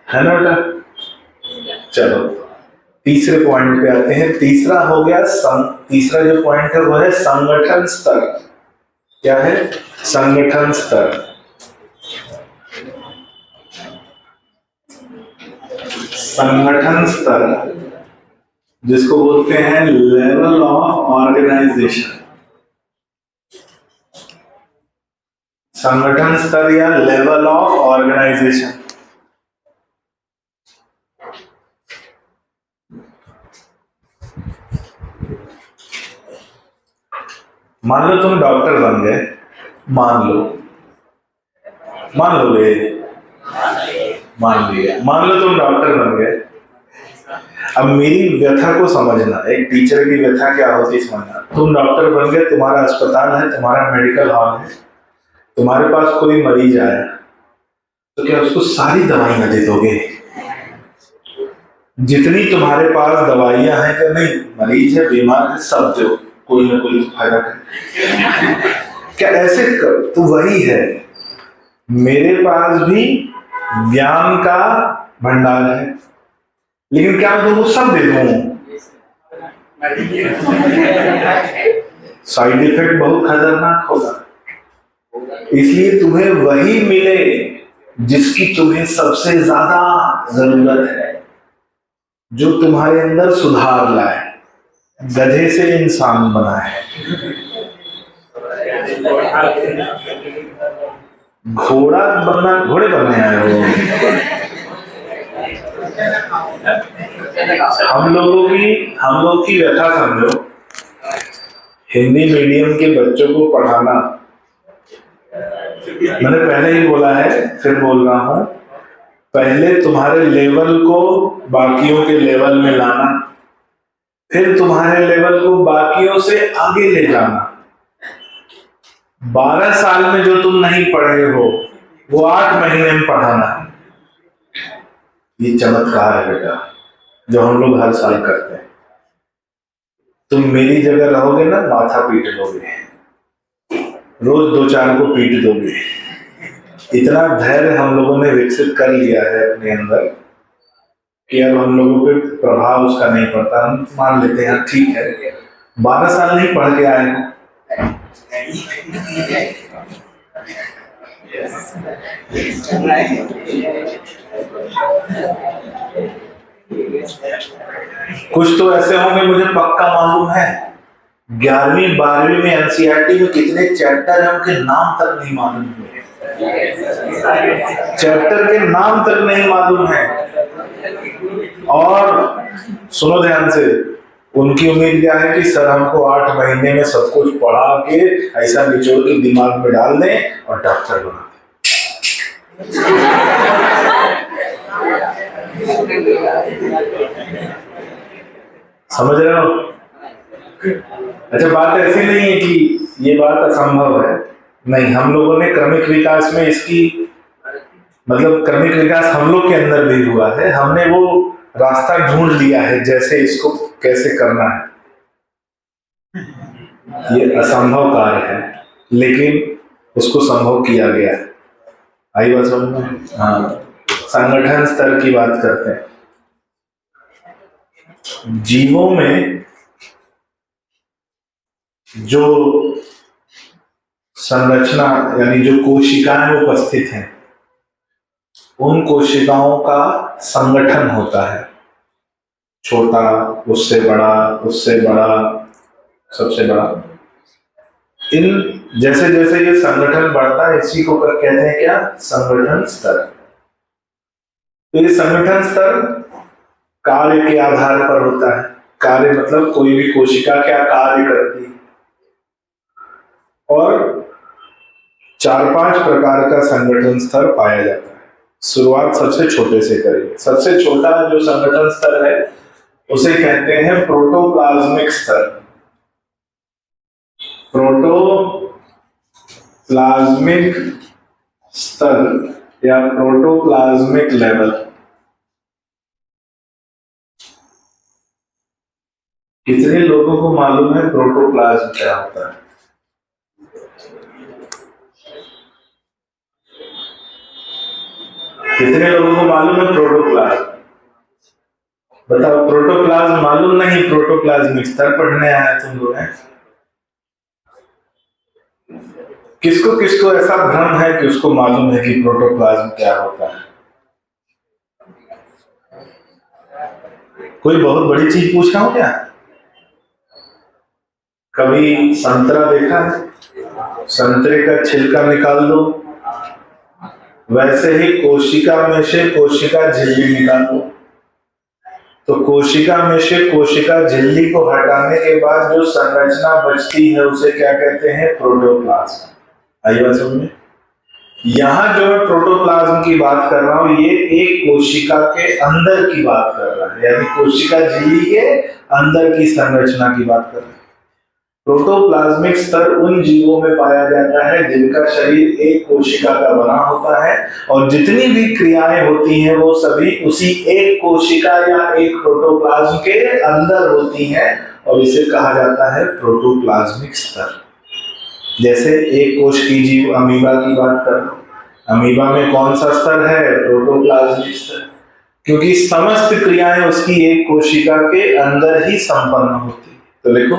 है ना बेटा? चलो तीसरे पॉइंट पे आते हैं। तीसरा हो गया तीसरा जो पॉइंट है वो है संगठन स्तर। क्या है? संगठन स्तर। संगठन स्तर जिसको बोलते हैं लेवल ऑफ ऑर्गेनाइजेशन। संगठन स्तर या लेवल ऑफ ऑर्गेनाइजेशन। मान लो तुम डॉक्टर बन गए, मान लो तुम डॉक्टर बन गए। अब मेरी व्यथा को समझना, एक टीचर की व्यथा क्या होती है समझना। तुम डॉक्टर बन गए, तुम्हारा अस्पताल है, तुम्हारा मेडिकल हॉल है, तुम्हारे पास कोई मरीज आया तो क्या उसको सारी दवाइयां दे दोगे? जितनी तुम्हारे पास दवाइयां हैं, क्या नहीं, मरीज है, बीमार है, सब दो, कोई ना कोई फायदा करे। क्या ऐसे कर? तो वही है, मेरे पास भी ज्ञान का भंडार है, लेकिन क्या मैं तुमको सब दे दूं? साइड इफेक्ट बहुत खतरनाक होगा। इसलिए तुम्हें वही मिले जिसकी तुम्हें सबसे ज्यादा जरूरत है, जो तुम्हारे अंदर सुधार लाए, गधे से इंसान बनाए। घोड़े बनने आए हो। हम लोग की व्यथा समझो। हिंदी मीडियम के बच्चों को पढ़ाना, मैंने पहले ही बोला है, फिर बोल रहा हूं, पहले तुम्हारे लेवल को बाकियों के लेवल में लाना, फिर तुम्हारे लेवल को बाकियों से आगे ले जाना। 12 साल में जो तुम नहीं पढ़े हो वो 8 महीने में पढ़ाना। ये चमत्कार है बेटा, जो हम लोग हर साल करते हैं। तुम मेरी जगह रहोगे ना, माथा पीट लोगे, रोज 2-4 को पीट दोगे। इतना धैर्य हम लोगों ने विकसित कर लिया है अपने अंदर कि अब हम लोगों पे प्रभाव उसका नहीं पड़ता। हम मान लेते हैं ठीक है, 12 साल नहीं पढ़ के आए हैं। कुछ तो ऐसे होंगे, मुझे पक्का मालूम है, 11वीं 12वीं में एनसीईआरटी में कितने चैप्टर हैं उनके नाम तक नहीं मालूम हुए। चैप्टर के नाम तक नहीं मालूम है। और सुनो ध्यान से, उनकी उम्मीद क्या है कि सर हमको 8 महीने में सब कुछ पढ़ा के ऐसा निचोड़ के दिमाग में डाल दें और डॉक्टर बना दें। समझ रहे हो? अच्छा, बात ऐसी नहीं है कि ये बात असंभव है, नहीं। हम लोगों ने क्रमिक विकास में इसकी क्रमिक विकास हम लोग के अंदर भी हुआ है। हमने वो रास्ता ढूंढ लिया है जैसे इसको कैसे करना है। ये असंभव कार्य है, लेकिन उसको संभव किया गया है। आई बात समझ में? हाँ, संगठन स्तर की बात करते हैं। जीवों में जो संरचना यानी जो कोशिकाएं उपस्थित हैं, उन कोशिकाओं का संगठन होता है। छोटा, उससे बड़ा, उससे बड़ा, सबसे बड़ा। इन जैसे जैसे ये संगठन बढ़ता है, इसी को कहते हैं क्या? संगठन स्तर। तो ये संगठन स्तर कार्य के आधार पर होता है। कार्य मतलब कोई भी कोशिका क्या कार्य करती है, और 4-5 प्रकार का संगठन स्तर पाया जाता है। शुरुआत सबसे छोटे से करेंगे। सबसे छोटा जो संगठन स्तर है उसे कहते हैं प्रोटोप्लाज्मिक स्तर। प्रोटोप्लाज्मिक स्तर या प्रोटोप्लाज्मिक लेवल। कितने लोगों को मालूम है प्रोटोप्लाज्म क्या होता है? कितने लोगों को मालूम है प्रोटोप्लाज्म? बताओ। प्रोटोप्लाज्म मालूम नहीं? प्रोटोप्लाज्मिक स्तर पढ़ने आया तुम लोग हैं। किसको किसको ऐसा भ्रम है कि उसको मालूम है कि प्रोटोप्लाज्म क्या होता है? कोई बहुत बड़ी चीज पूछ रहा हूं क्या? कभी संतरा देखा है? संतरे का छिलका निकाल दो, वैसे ही कोशिका में से कोशिका झिल्ली निकाल दो, तो कोशिका में से कोशिका झिल्ली को हटाने के बाद जो संरचना बचती है उसे क्या कहते हैं? प्रोटोप्लाज्म। आइए बात समझ में। यहां जो मैं प्रोटोप्लाज्म की बात कर रहा हूं, ये एक कोशिका के अंदर की बात कर रहा है, यानी कोशिका झिल्ली के अंदर की संरचना की बात कर रहा है। प्रोटोप्लाज्मिक स्तर उन जीवों में पाया जाता है जिनका शरीर एक कोशिका का बना होता है, और जितनी भी क्रियाएं होती हैं वो सभी उसी एक कोशिका या एक प्रोटोप्लाज्म के अंदर होती हैं, और इसे कहा जाता है प्रोटोप्लाज्मिक स्तर। जैसे एक कोश की जीव अमीबा की बात कर लो, अमीबा में कौन सा स्तर है? प्रोटोप्लाज्मिक स्तर, क्योंकि समस्त क्रियाएं उसकी एक कोशिका के अंदर ही संपन्न होती। तो देखो,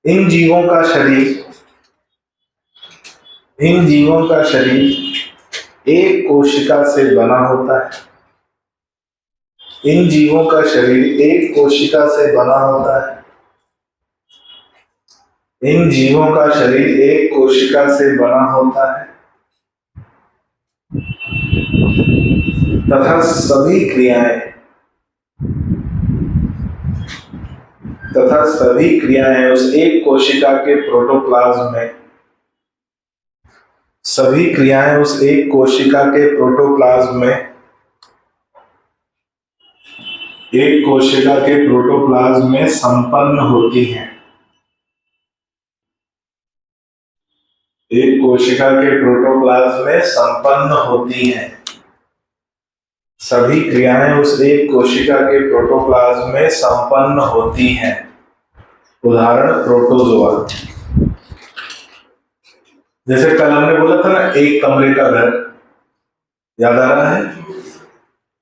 इन जीवों का शरीर एक कोशिका से बना होता है। इन जीवों का शरीर एक कोशिका से बना होता है। इन जीवों का शरीर एक कोशिका से बना होता है, तथा सभी क्रियाएं उस एक कोशिका के प्रोटोप्लाज्म में, सभी क्रियाएं उस एक कोशिका के प्रोटोप्लाज्म में, एक कोशिका के प्रोटोप्लाज्म में संपन्न होती हैं। एक कोशिका के प्रोटोप्लाज्म में संपन्न होती हैं। सभी क्रियाएं उस एक कोशिका के प्रोटोप्लाज्म में संपन्न होती हैं। उदाहरण प्रोटोजोआ। जैसे कल हमने बोला था ना, एक कमरे का घर, याद आ रहा है?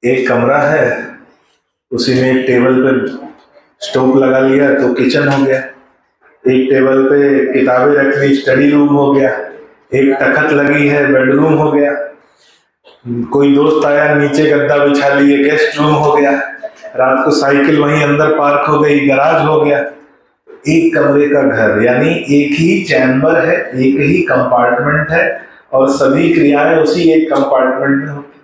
एक कमरा है, उसी में एक टेबल पे स्टोव लगा लिया तो किचन हो गया, एक टेबल पे किताबें रख ली स्टडी रूम हो गया, एक तखत लगी है बेडरूम हो गया, कोई दोस्त आया नीचे गद्दा बिछा लिए गेस्ट रूम हो गया, रात को साइकिल वहीं अंदर पार्क हो गई गराज हो गया। एक कमरे का घर, यानी एक ही चैम्बर है, एक ही कंपार्टमेंट है, और सभी क्रियाएं उसी एक कंपार्टमेंट में होती।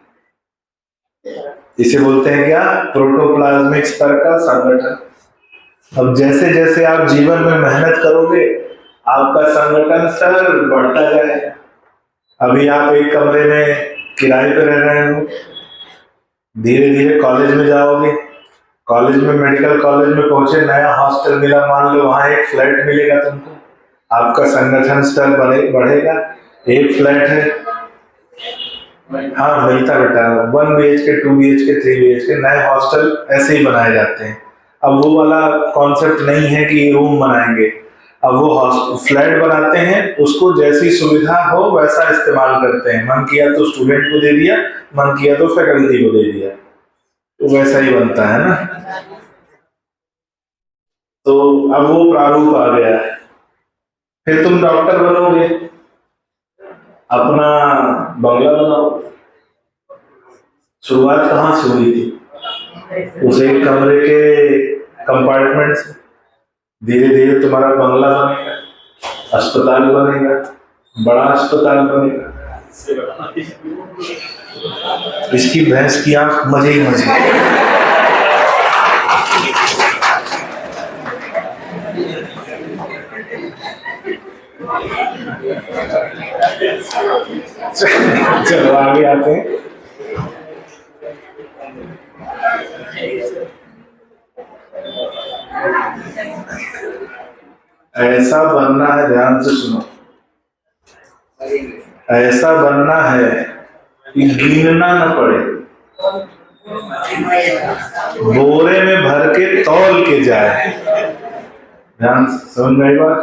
इसे बोलते हैं क्या? प्रोटोप्लाज्मिक स्तर का संगठन। अब जैसे जैसे आप जीवन में मेहनत करोगे आपका संगठन स्तर बढ़ता जाएगा। अभी आप एक कमरे में किराए पे रह रहे हो, धीरे धीरे कॉलेज में जाओगे, कॉलेज में मेडिकल कॉलेज में पहुंचे, नया हॉस्टल मिला, मान लो वहां एक फ्लैट मिलेगा तुमको, आपका संगठन स्तर बढ़ेगा। एक फ्लैट है, हाँ मिलता बेटा, 1 BHK 2 BHK 3 BHK, नए हॉस्टल ऐसे ही बनाए जाते हैं। अब वो वाला कॉन्सेप्ट नहीं है कि रूम बनाएंगे, अब वो फ्लैट बनाते हैं, उसको जैसी सुविधा हो वैसा इस्तेमाल करते हैं। मन किया तो स्टूडेंट को दे दिया, मन किया तो फैकल्टी को दे दिया, तो वैसा ही बनता है ना। तो अब वो प्रारूप आ गया है। फिर तुम डॉक्टर बनोगे, अपना बंगला बनाओ। शुरुआत कहाँ से हुई थी? उस एक कमरे के कंपार्टमेंट से धीरे धीरे तुम्हारा बंगला बनेगा, अस्पताल बनेगा, बड़ा अस्पताल बनेगा। इसकी भैंस की आंख मजे ही मजे। चलो आगे आते हैं। ऐसा बनना है, ध्यान से सुनो, ऐसा बनना है कि गिनना न पड़े, बोरे में भर के तौल के जाए। ध्यान से समझ में आई बात?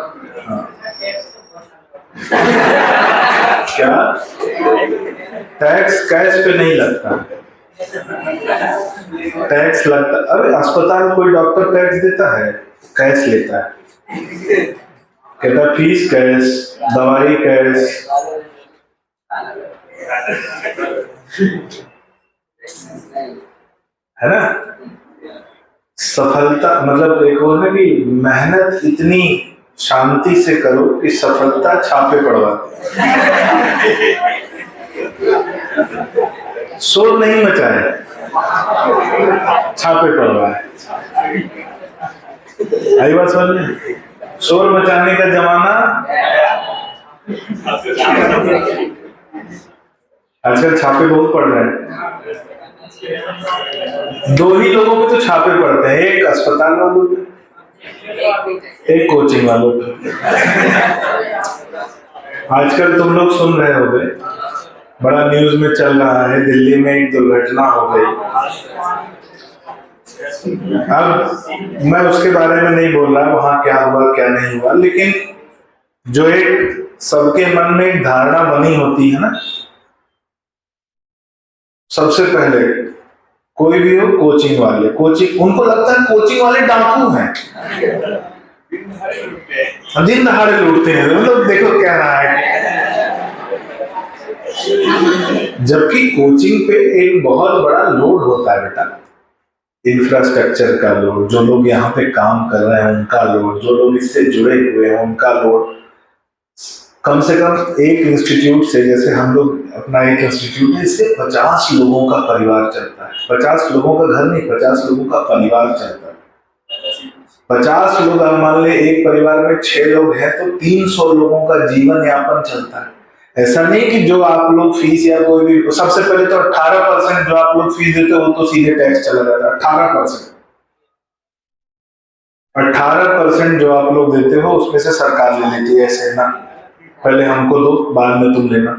हाँ। क्या टैक्स कैश पे नहीं लगता, टैक्स लगता। अरे अस्पताल कोई डॉक्टर टैक्स देता है? कैश लेता है, कहता फीस कैश, दवाई कैश। है ना? सफलता मतलब एक वो है कि मेहनत इतनी शांति से करो कि सफलता छापे पड़वाती। शोर नहीं मचाए, छापे पड़वाए। आई बात समझ में? शोर मचाने का जमाना आजकल छापे बहुत पड़ रहे हैं। दो ही लोगों को तो छापे पड़ते हैं, एक अस्पताल वालों पे, एक कोचिंग वालों पे। आजकल तुम लोग सुन रहे होगे, बड़ा न्यूज में चल रहा है, दिल्ली में एक दुर्घटना हो गई। अब मैं उसके बारे में नहीं बोल रहा वहां क्या हुआ क्या नहीं हुआ, लेकिन जो एक सबके मन में एक धारणा बनी होती है ना, सबसे पहले कोई भी हो, कोचिंग वाले, कोचिंग, उनको लगता है कोचिंग वाले डाकू हैं, दिन दहाड़े लूटते हैं। मतलब देखो क्या रहा है, जबकि कोचिंग पे एक बहुत बड़ा लोड होता है बेटा, इंफ्रास्ट्रक्चर का लोड, जो लोग यहाँ पे काम कर रहे हैं उनका लोड, जो लोग इससे जुड़े हुए हैं उनका लोड। कम से कम एक इंस्टीट्यूट से, जैसे हम लोग अपना एक इंस्टीट्यूट है, इससे 50 लोगों का परिवार चलता है। 50 लोगों का घर नहीं, 50 लोगों का परिवार चलता है। 50 लोग, मान ले एक परिवार में 6 लोग हैं तो 300 लोगों का जीवन यापन चलता है। ऐसा नहीं कि जो आप लोग फीस या कोई भी, सबसे पहले तो 18% जो आप लोग फीस देते हो तो सीधे टैक्स चला जाता है। 18% जो आप लोग देते हो उसमें से सरकार ले लेती है। ऐसे ना, पहले हमको दो, बाद में तुम लेना।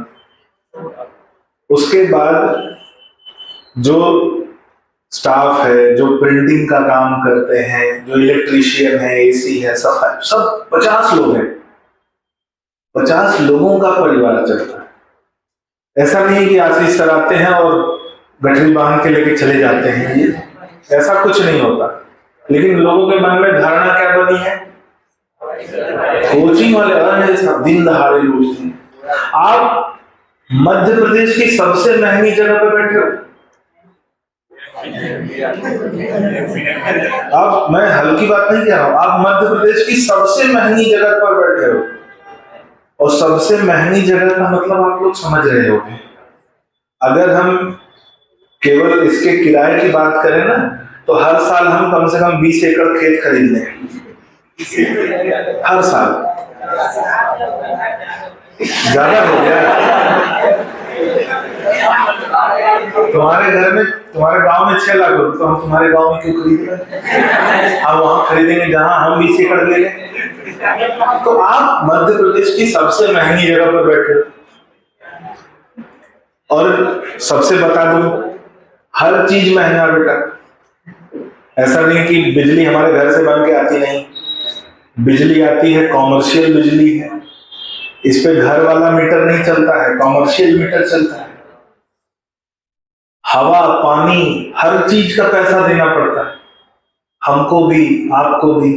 उसके बाद जो स्टाफ है, जो प्रिंटिंग का काम करते हैं, जो इलेक्ट्रीशियन है, एसी है, सफाई, सब 50 लोग हैं। 50 लोगों का परिवार चलता है। ऐसा नहीं कि आशीष सर आते हैं और गठरी बांध के लेके चले जाते हैं, ये ऐसा कुछ नहीं होता। लेकिन लोगों के मन में धारणा क्या बनी है, कोचिंग वाले दिन दहाड़े लूटते हैं। आप मध्य प्रदेश की सबसे महंगी जगह पर बैठे हो। आप, मैं हल्की बात नहीं कह रहा हूं, आप मध्य प्रदेश की सबसे महंगी जगह पर बैठे हो। और सबसे महंगी जगह का मतलब आप लोग समझ रहे होंगे। अगर हम केवल इसके किराए की बात करें ना, तो हर साल हम कम से कम 20 एकड़ खेत खरीद लें, हर साल। ज्यादा हो गया। तुम्हारे घर में, तुम्हारे गांव में 6 लाख हो, तो हम तुम्हारे गांव में क्यों खरीद रहे हैं? हम वहां खरीदेंगे जहां हम 20 एकड़ ले लें। तो आप मध्य प्रदेश की सबसे महंगी जगह पर बैठे हो। और सबसे बता दूं, हर चीज महंगा बेटा। ऐसा नहीं कि बिजली हमारे घर से बन के आती नहीं, बिजली आती है, कॉमर्शियल बिजली है। इस पे घर वाला मीटर नहीं चलता है, कॉमर्शियल मीटर चलता है। हवा, पानी, हर चीज का पैसा देना पड़ता है, हमको भी, आपको भी।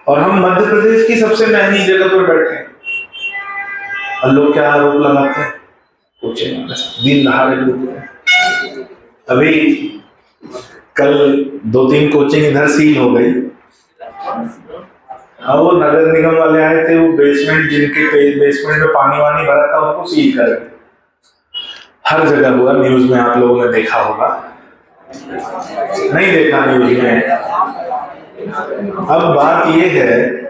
और हम मध्य प्रदेश की सबसे महंगी जगह पर बैठे हैं। और लोग क्या आरोप लगाते हैं, दिन दहाड़े लोग। अभी कल 2-3 कोचिंग इधर सील हो गई। अब वो नगर निगम वाले आए थे, वो बेसमेंट जिनके बेसमेंट में पानी वानी भरा था उनको सील कर गए। हर जगह हुआ, न्यूज में आप लोगों ने देखा होगा, नहीं देखा न्यूज में। अब बात ये है,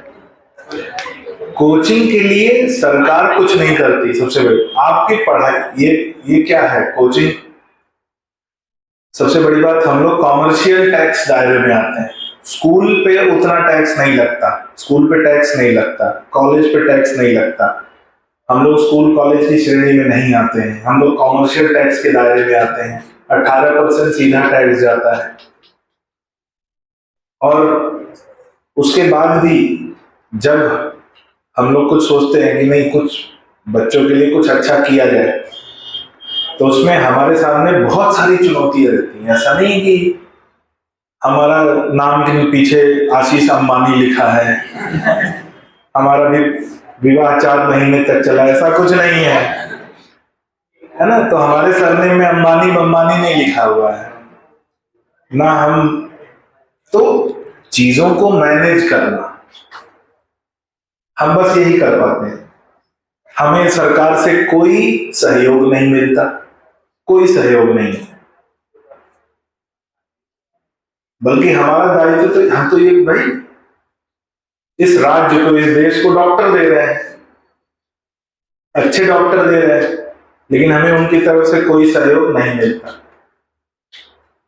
कोचिंग के लिए सरकार कुछ नहीं करती। सबसे बड़ी आपकी पढ़ाई, ये क्या है कोचिंग। सबसे बड़ी बात, हम लोग कॉमर्शियल टैक्स दायरे में आते हैं। स्कूल पे उतना टैक्स नहीं लगता, स्कूल पे टैक्स नहीं लगता, कॉलेज पे टैक्स नहीं लगता। हम लोग स्कूल कॉलेज की श्रेणी में नहीं आते हैं, हम लोग कॉमर्शियल टैक्स के दायरे में आते हैं। 18% सीधा टैक्स जाता है। और उसके बाद भी जब हम लोग कुछ सोचते हैं कि नहीं कुछ बच्चों के लिए कुछ अच्छा किया जाए, तो उसमें हमारे सामने बहुत सारी चुनौतियां रहती हैं। ऐसा नहीं कि हमारा नाम के पीछे आशीष अंबानी लिखा है, हमारा भी विवाह 4 महीने तक चला, ऐसा कुछ नहीं है ना। तो हमारे सरनेम में अंबानी नहीं लिखा हुआ है ना। हम तो चीजों को मैनेज करना, हम बस यही कर पाते हैं। हमें सरकार से कोई सहयोग नहीं मिलता, कोई सहयोग नहीं, बल्कि हमारा दायित्व तो हम तो ये भाई इस राज्य को, इस देश को डॉक्टर दे रहे हैं, अच्छे डॉक्टर दे रहे हैं, लेकिन हमें उनकी तरफ से कोई सहयोग नहीं मिलता।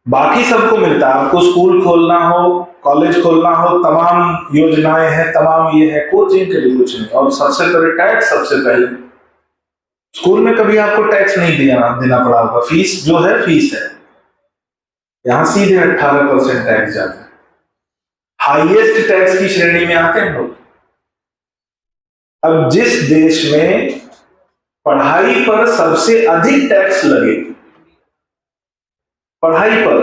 बाकी सबको मिलता है। आपको स्कूल खोलना हो, कॉलेज खोलना हो, तमाम योजनाएं हैं, तमाम ये है। कोचिंग के लिए कुछ नहीं। और सबसे पहले टैक्स, सबसे पहले स्कूल में कभी आपको टैक्स नहीं देना पड़ा होगा। फीस जो है फीस है, यहां सीधे 18% टैक्स जाता है। हाईएस्ट टैक्स की श्रेणी में आते हैं लोग। अब जिस देश में पढ़ाई पर सबसे अधिक टैक्स लगे, पढ़ाई पर,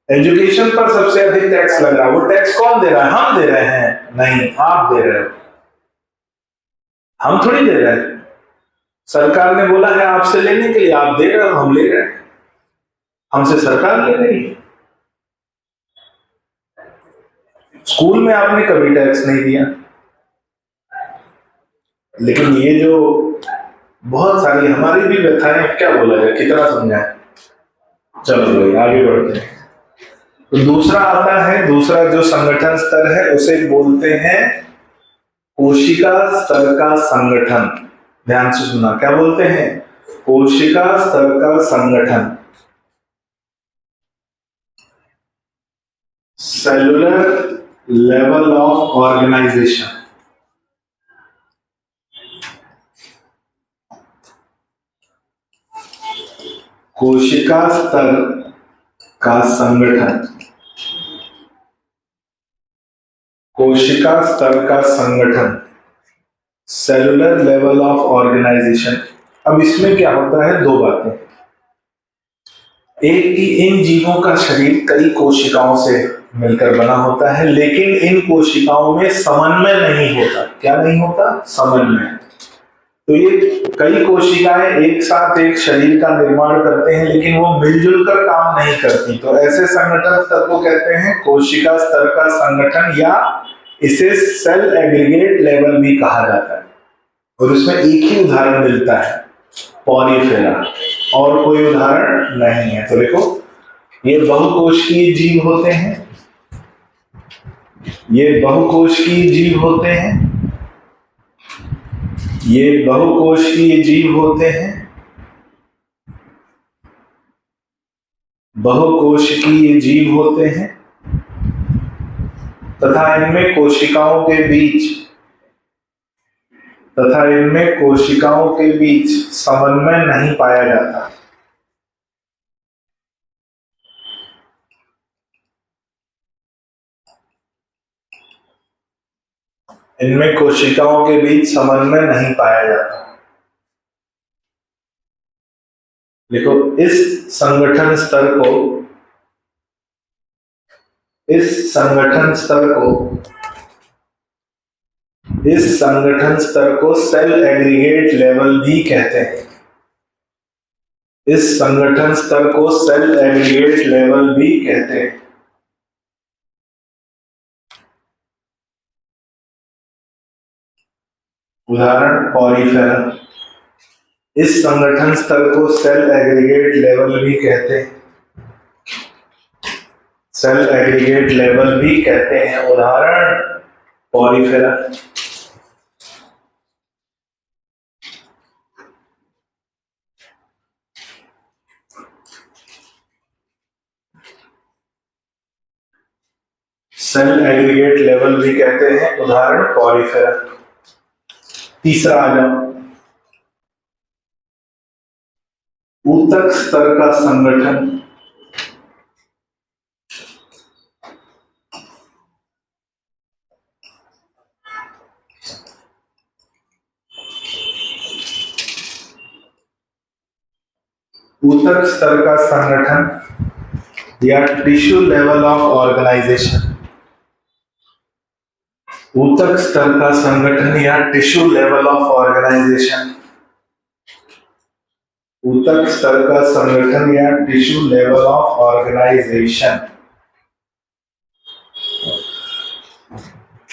एजुकेशन पर सबसे अधिक टैक्स लग रहा है, वो टैक्स कौन दे रहा है? हम दे रहे हैं? नहीं, आप दे रहे हो, हम थोड़ी दे रहे हैं। सरकार ने बोला है आपसे लेने के लिए, आप दे रहे हो, हम ले रहे हैं, हमसे सरकार ले रही है। स्कूल में आपने कभी टैक्स नहीं दिया, लेकिन ये जो बहुत सारी हमारी भी व्यथाएं, क्या बोला जाए, कितना समझाएं। चलो भाई आगे बढ़ते हैं। तो दूसरा आता है, दूसरा जो संगठन स्तर है उसे बोलते हैं कोशिका स्तर का संगठन। ध्यान से सुनना, क्या बोलते हैं? कोशिका स्तर का संगठन, सेलुलर लेवल ऑफ ऑर्गेनाइजेशन। कोशिका स्तर का संगठन, कोशिका स्तर का संगठन, सेलुलर लेवल ऑफ ऑर्गेनाइजेशन। अब इसमें क्या होता है? दो बातें। एक कि इन जीवों का शरीर कई कोशिकाओं से मिलकर बना होता है, लेकिन इन कोशिकाओं में समन्वय नहीं होता। क्या नहीं होता? समन्वय। तो ये कई कोशिकाएं एक साथ एक शरीर का निर्माण करते हैं, लेकिन वो मिलजुल कर काम नहीं करती। तो ऐसे संगठन स्तर को कहते हैं कोशिका स्तर का संगठन, या इसे सेल एग्रीगेट लेवल भी कहा जाता है। और उसमें एक ही उदाहरण मिलता है, पॉलीफेरा, और कोई उदाहरण नहीं है। तो देखो, ये बहुकोशिकीय जीव होते हैं, ये बहुकोशिकीय जीव होते हैं, ये बहुकोशिकीय जीव होते हैं, बहुकोशिकीय जीव होते हैं, तथा इनमें कोशिकाओं के बीच समन्वय नहीं पाया जाता। इनमें कोशिकाओं के बीच समन्वय नहीं पाया जाता। देखो, इस संगठन स्तर को सेल एग्रीगेट लेवल भी कहते हैं। इस संगठन स्तर को सेल एग्रीगेट लेवल भी कहते हैं। उदाहरण पॉरीफेरा। इस संगठन स्तर को सेल एग्रीगेट लेवल भी कहते हैं। सेल एग्रीगेट लेवल भी कहते हैं। उदाहरण पॉरीफेरा। सेल एग्रीगेट लेवल भी कहते हैं। उदाहरण पॉरीफेरा। तीसरा आ जाओ, ऊतक स्तर का संगठन। ऊतक स्तर का संगठन या टिश्यू लेवल ऑफ ऑर्गेनाइजेशन। ऊतक स्तर का संगठन या टिश्यू लेवल ऑफ ऑर्गेनाइजेशन। ऊतक स्तर का संगठन या टिश्यू लेवल ऑफ ऑर्गेनाइजेशन।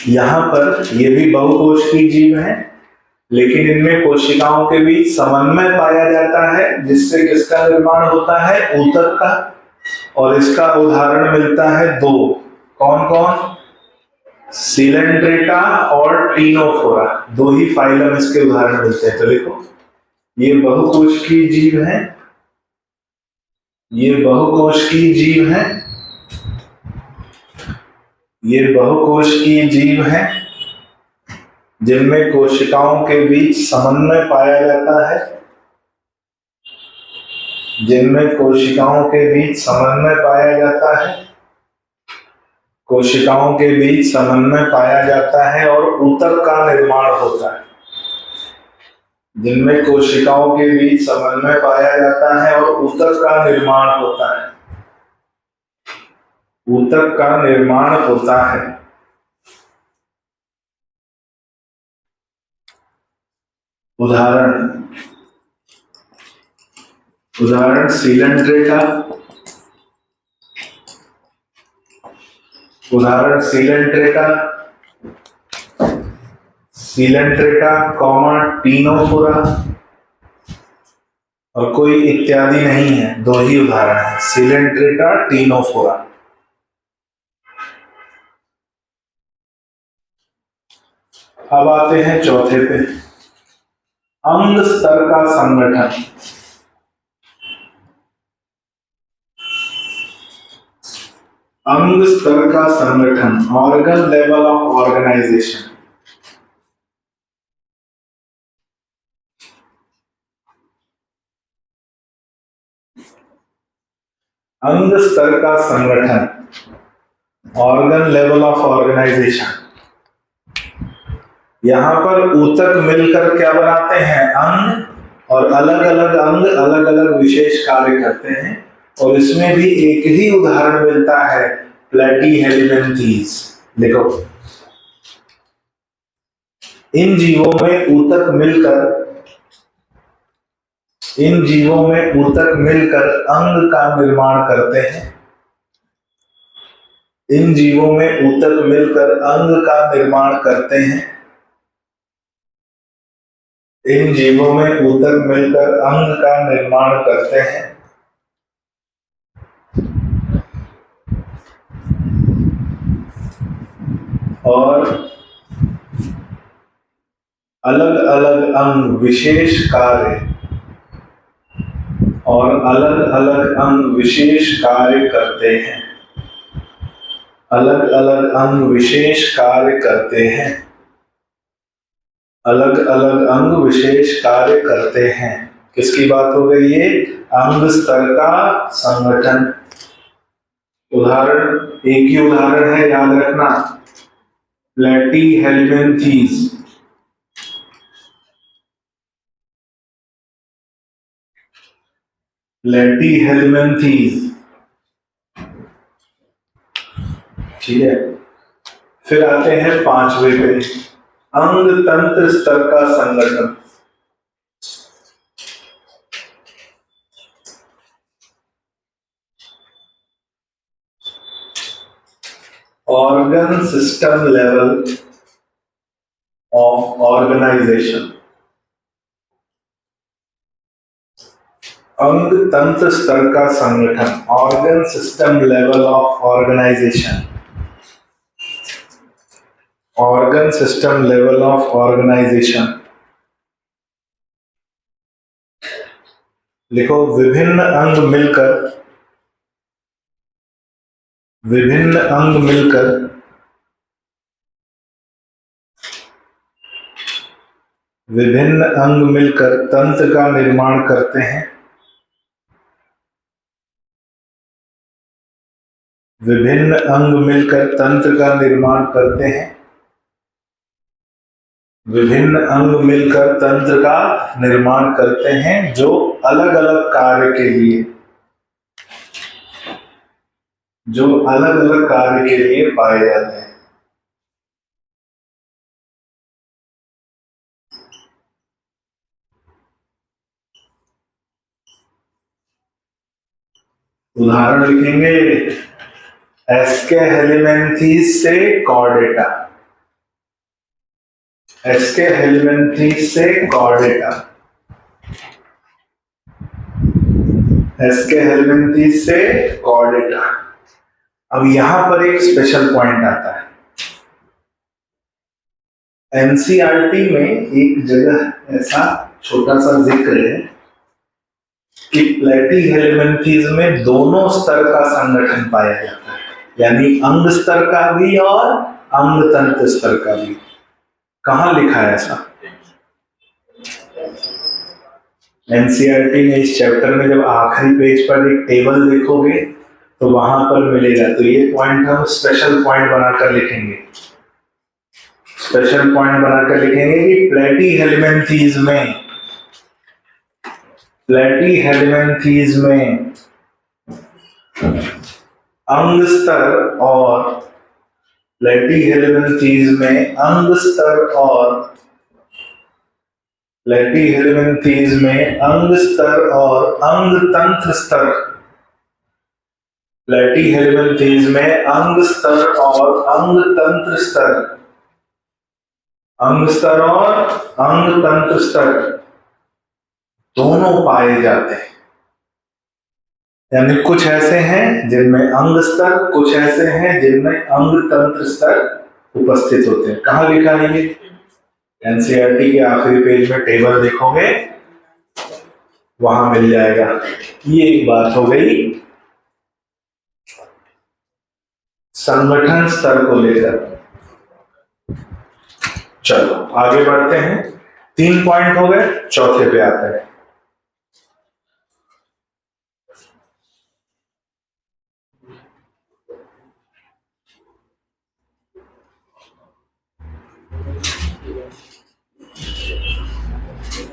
यहां पर ये भी बहुकोशिकीय जीव है, लेकिन इनमें कोशिकाओं के बीच समन्वय पाया जाता है, जिससे किसका निर्माण होता है? ऊतक का। और इसका उदाहरण मिलता है दो। कौन कौन? सिलेंट्रेटा और टीनोफोरा। दो ही फाइलम इसके उदाहरण मिलते हैं। तो देखो, ये बहुकोशिकीय जीव है, ये बहुकोशिकीय जीव है, ये बहुकोशिकीय जीव है जिनमें कोशिकाओं के बीच समन्वय पाया जाता है, जिनमें कोशिकाओं के बीच समन्वय पाया जाता है, कोशिकाओं के बीच समन्वय पाया जाता है और ऊतक का निर्माण होता है। जिनमें कोशिकाओं के बीच समन्वय पाया जाता है और ऊतक का निर्माण होता है। ऊतक का निर्माण होता है। उदाहरण सिलेंट्रेटा। उदाहरण सिलेंट्रेटा कॉमा टीनोफोरा। और कोई इत्यादि नहीं है, दो ही उदाहरण है, सिलेंट्रेटा, टीनोफोरा। अब आते हैं चौथे पे, अंग स्तर का संगठन। अंग स्तर का संगठन, ऑर्गन लेवल ऑफ ऑर्गेनाइजेशन। अंग स्तर का संगठन, ऑर्गन लेवल ऑफ ऑर्गेनाइजेशन। यहां पर ऊतक मिलकर क्या बनाते हैं? अंग। और अलग अलग अंग अलग अलग विशेष कार्य करते हैं। और इसमें भी एक ही उदाहरण मिलता है, प्लेटीहेल्मिन्थेस। देखो, इन जीवों में ऊतक मिलकर अंग का निर्माण करते हैं। इन जीवों में ऊतक मिलकर अंग का निर्माण करते हैं। इन जीवों में ऊतक मिलकर अंग का निर्माण करते हैं। और अलग अलग अंग विशेष कार्य करते हैं। अलग अलग अंग विशेष कार्य करते हैं। अलग अलग अंग विशेष कार्य करते हैं। किसकी बात हो गई? ये अंग स्तर का संगठन। उदाहरण, एक ही उदाहरण है, याद रखना, प्लेटीहेल्मिन्थेस। प्लेटीहेल्मिन्थेस, ठीक है। फिर आते हैं पांचवे पे, अंग तंत्र स्तर का संगठन। Organ system level of organisation, अंग तंत्र स्तर का संगठन, organ system level of organisation, organ system level of organisation. लिखो विभिन्न अंग मिलकर, विभिन्न अंग मिलकर विभिन्न अंग मिलकर तंत्र का निर्माण करते हैं, विभिन्न अंग मिलकर तंत्र का निर्माण करते हैं, विभिन्न अंग मिलकर तंत्र का निर्माण करते हैं जो अलग अलग कार्य के लिए, जो अलग अलग कार्य के लिए पाए जाते हैं। उदाहरण लिखेंगे, एस्के हेलिमेंथीस से कॉर्डेटा, एस्के हेलिमेंथीस से कॉर्डेटा, एस्के हेलिमेंथीस से कॉर्डेटा। अब यहां पर एक स्पेशल पॉइंट आता है। एनसीईआरटी में एक जगह ऐसा छोटा सा जिक्र है कि प्लेटी हेलिमेंथीज में दोनों स्तर का संगठन पाया जाता है, यानी अंग स्तर का भी और अंग तंत्र स्तर का भी। कहां लिखा है ऐसा? एनसीईआरटी में इस चैप्टर में जब आखिरी पेज पर एक टेबल देखोगे तो वहां पर मिलेगा। तो ये पॉइंट हम स्पेशल पॉइंट बनाकर लिखेंगे, स्पेशल पॉइंट बनाकर लिखेंगे कि प्लेटी हेलिमेंथीज में, प्लेटी हेलिमेंथीज में अंग स्तर और, प्लेटी हेलिमेंथीज में अंग स्तर और, प्लेटी हेलिमेंथीज में अंग स्तर और अंग तंत्र स्तर, प्लेटी हेलिमेंथीज में अंग स्तर और अंग तंत्र स्तर, अंग स्तर और अंग तंत्र स्तर दोनों पाए जाते हैं। यानी कुछ ऐसे हैं जिनमें अंग स्तर, कुछ ऐसे हैं जिनमें अंग तंत्र स्तर उपस्थित होते हैं। कहां लिखा है ये? एनसीईआरटी के आखिरी पेज में टेबल देखोगे वहां मिल जाएगा। ये एक बात हो गई संगठन स्तर को लेकर। चलो आगे बढ़ते हैं। 3 पॉइंट हो गए, चौथे पे आते हैं।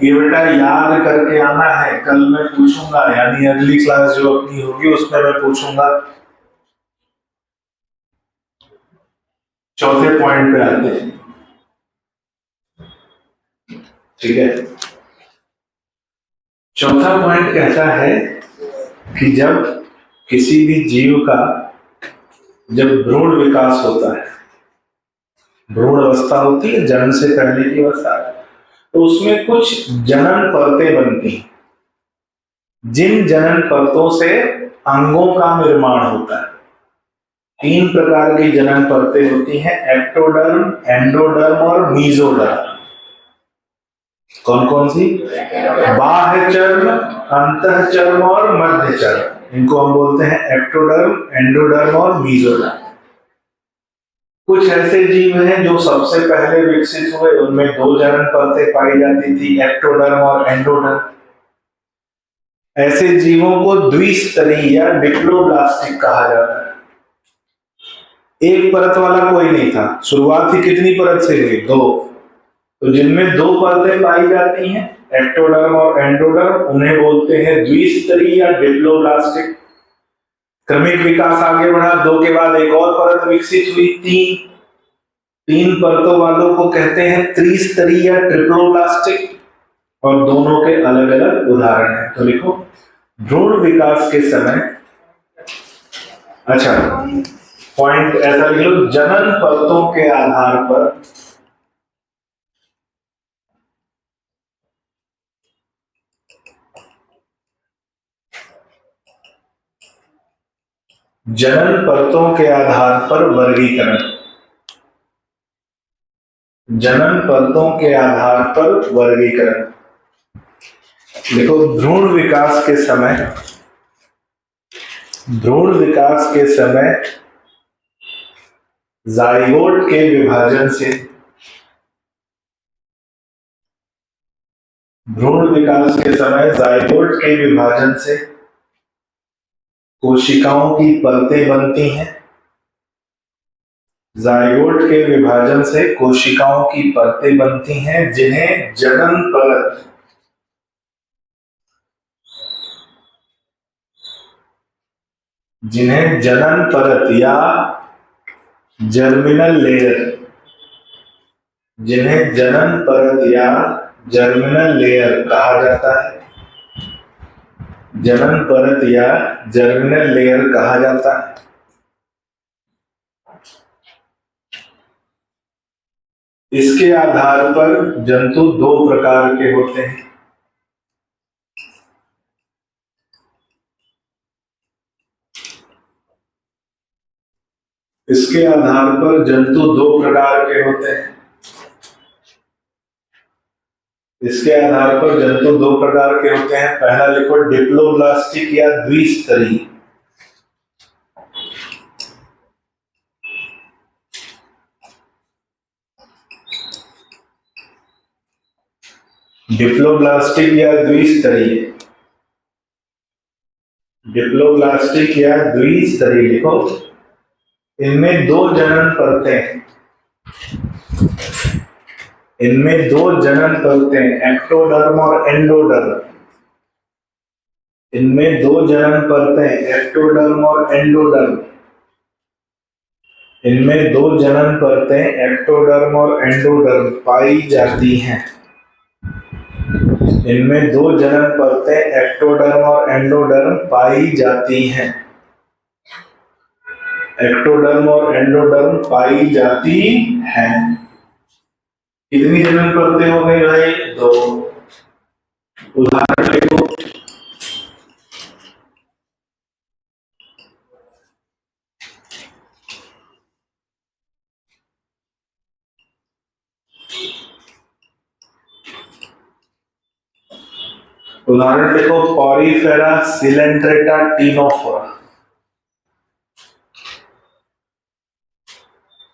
ये बेटा याद करके आना है, कल मैं पूछूंगा, यानी अगली क्लास जो अपनी होगी उसमें मैं पूछूंगा। चौथे पॉइंट पे आते हैं, ठीक है। चौथा पॉइंट कहता है कि जब किसी भी जीव का जब भ्रूण विकास होता है, भ्रूण अवस्था होती है, जन्म से पहले की अवस्था, तो उसमें कुछ जनन परतें बनती हैं। जिन जनन परतों से अंगों का निर्माण होता है। 3 प्रकार की जनन परतें होती हैं, एक्टोडर्म, एंडोडर्म और मीजोडर्म। कौन कौन सी? बाह्य चर्म, अंतः चर्म और मध्य चर्म। इनको हम बोलते हैं एक्टोडर्म, एंडोडर्म और मीजोडर्म। कुछ ऐसे जीव हैं जो सबसे पहले विकसित हुए, उनमें 2 जनन परतें पाई जाती थी, एक्टोडर्म और एंडोडर्म। ऐसे जीवों को द्विस्तरीय या डिप्लोब्लास्टिक कहा जाता है। एक परत वाला कोई नहीं था, शुरुआत ही कितनी परत से हुई? 2। तो जिनमें 2 परतें पाई जाती हैं, एक्टोडर्म और एंडोडर्म, उन्हें बोलते हैं द्विस्तरीय या डिप्लोब्लास्टिक। क्रमिक विकास आगे बढ़ा, 2 के बाद एक और परत विकसित हुई, 3 परतों वालों को कहते हैं त्रिस्तरीय या ट्रिप्लोब्लास्टिक, और दोनों के अलग अलग उदाहरण हैं। तो लिखो भ्रूण विकास के समय, अच्छा पॉइंट ऐसा लिख लो, जनन परतों के आधार पर जनन परतों के आधार पर वर्गीकरण, जनन परतों के आधार पर वर्गीकरण। देखो, भ्रूण विकास के समय जाइगोट के विभाजन से, भ्रूण विकास के समय जाइगोट के विभाजन से कोशिकाओं की परतें बनती हैं। जाइगोट के विभाजन से कोशिकाओं की परतें बनती हैं, जिन्हें जनन परत, जिन्हें जनन परत या जर्मिनल लेयर, जिन्हें जनन परत या जर्मिनल लेयर कहा जाता है, जनन परत या जर्मिनल लेयर कहा जाता है। इसके आधार पर जंतु दो प्रकार के होते हैं। इसके आधार पर जंतु दो प्रकार के होते हैं। इसके आधार पर जंतु दो प्रकार के होते हैं। पहला लिखो, डिप्लोब्लास्टिक या द्विस्तरीय। डिप्लोब्लास्टिक या द्विस्तरीय, डिप्लोब्लास्टिक या द्विस्तरीय लिखो। इनमें दो जनन परतें, इनमें दो जनन परतें, एक्टोडर्म और एंडोडर्म। इनमें दो जनन परतें, एक्टोडर्म और एंडोडर्म। इनमें दो जनन परतें, एक्टोडर्म और एंडोडर्म पाई जाती हैं। इनमें दो जनन परतें, एक्टोडर्म और एंडोडर्म पाई जाती हैं। एक्टोडर्म और एंडोडर्म पाई जाती हैं। कितनी जनन परतें हो गई भाई? दो। उदाहरण देखो, उदाहरण देखो, Porifera Coelenterata Ctenophora,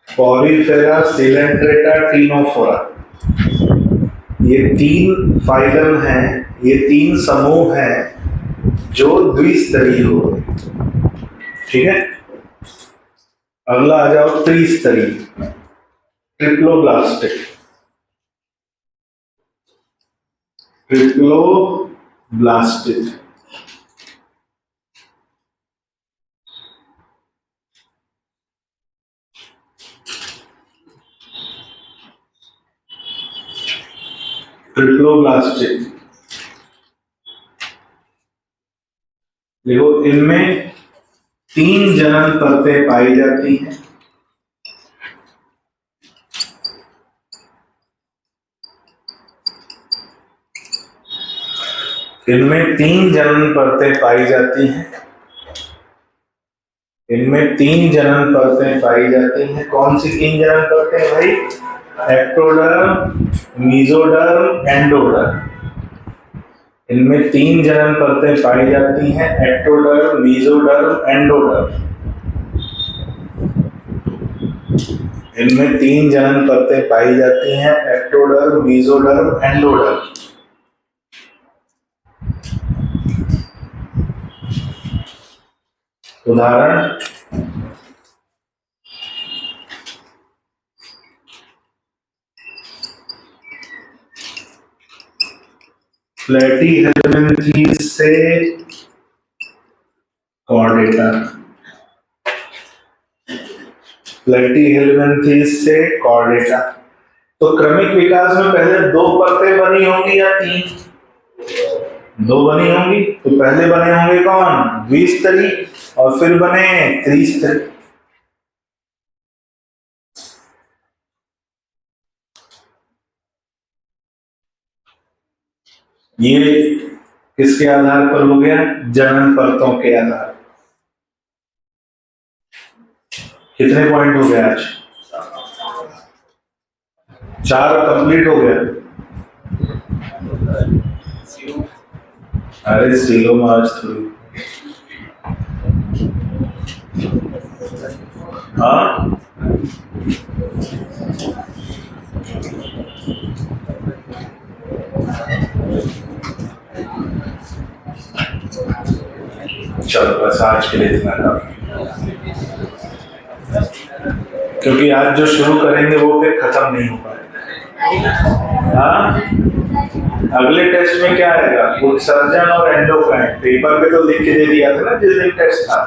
Porifera Coelenterata Ctenophora. ये तीन फाइलम हैं, ये तीन समूह हैं जो द्विस्तरीय हो गए। ठीक है, अगला आ जाओ त्रिस्तरीय, ट्रिप्लोब्लास्टिक। ट्रिप्लोब्लास्टिक ट्रिप्लोब्लास्टिक देखो, इनमें तीन जनन परतें पाई जाती हैं। इनमें तीन जनन परतें पाई जाती हैं। इनमें तीन जनन परतें पाई जाती हैं। कौन सी तीन जनन परतें भाई? Ectoderm, mesoderm, endoderm. इनमें तीन जनन परतें पाई जाती हैं, एक्टोडर्म, मेसोडर्म, एंडोडर्म। इनमें तीन जनन परतें पाई जाती हैं, एक्टोडर्म, मेसोडर्म, एंडोडर्म। उदाहरण, प्लेटीहेल्मिन्थीस से कॉर्डेटा, प्लेटीहेल्मिन्थीस से कॉर्डेटा। तो क्रमिक विकास में पहले दो परतें बनी होंगी या तीन? दो बनी होंगी। तो पहले बने होंगे कौन? द्विस्तरीय, और फिर बने त्रिस्तरीय। ये किसके आधार पर हो गया? जनन परतों के आधार। कितने पॉइंट हो गए आज? 4 कंप्लीट हो गया। अरे सीलो में आज थोड़ी। हाँ चलो बस आज के लिए इतना काफी, क्योंकि आज जो शुरू करेंगे वो फिर खत्म नहीं हो पाएगा। हाँ अगले टेस्ट में क्या आएगा? उत्सर्जन और एंडोक्राइन। पेपर पे तो लिख के दे दिया था ना जिस दिन टेस्ट था।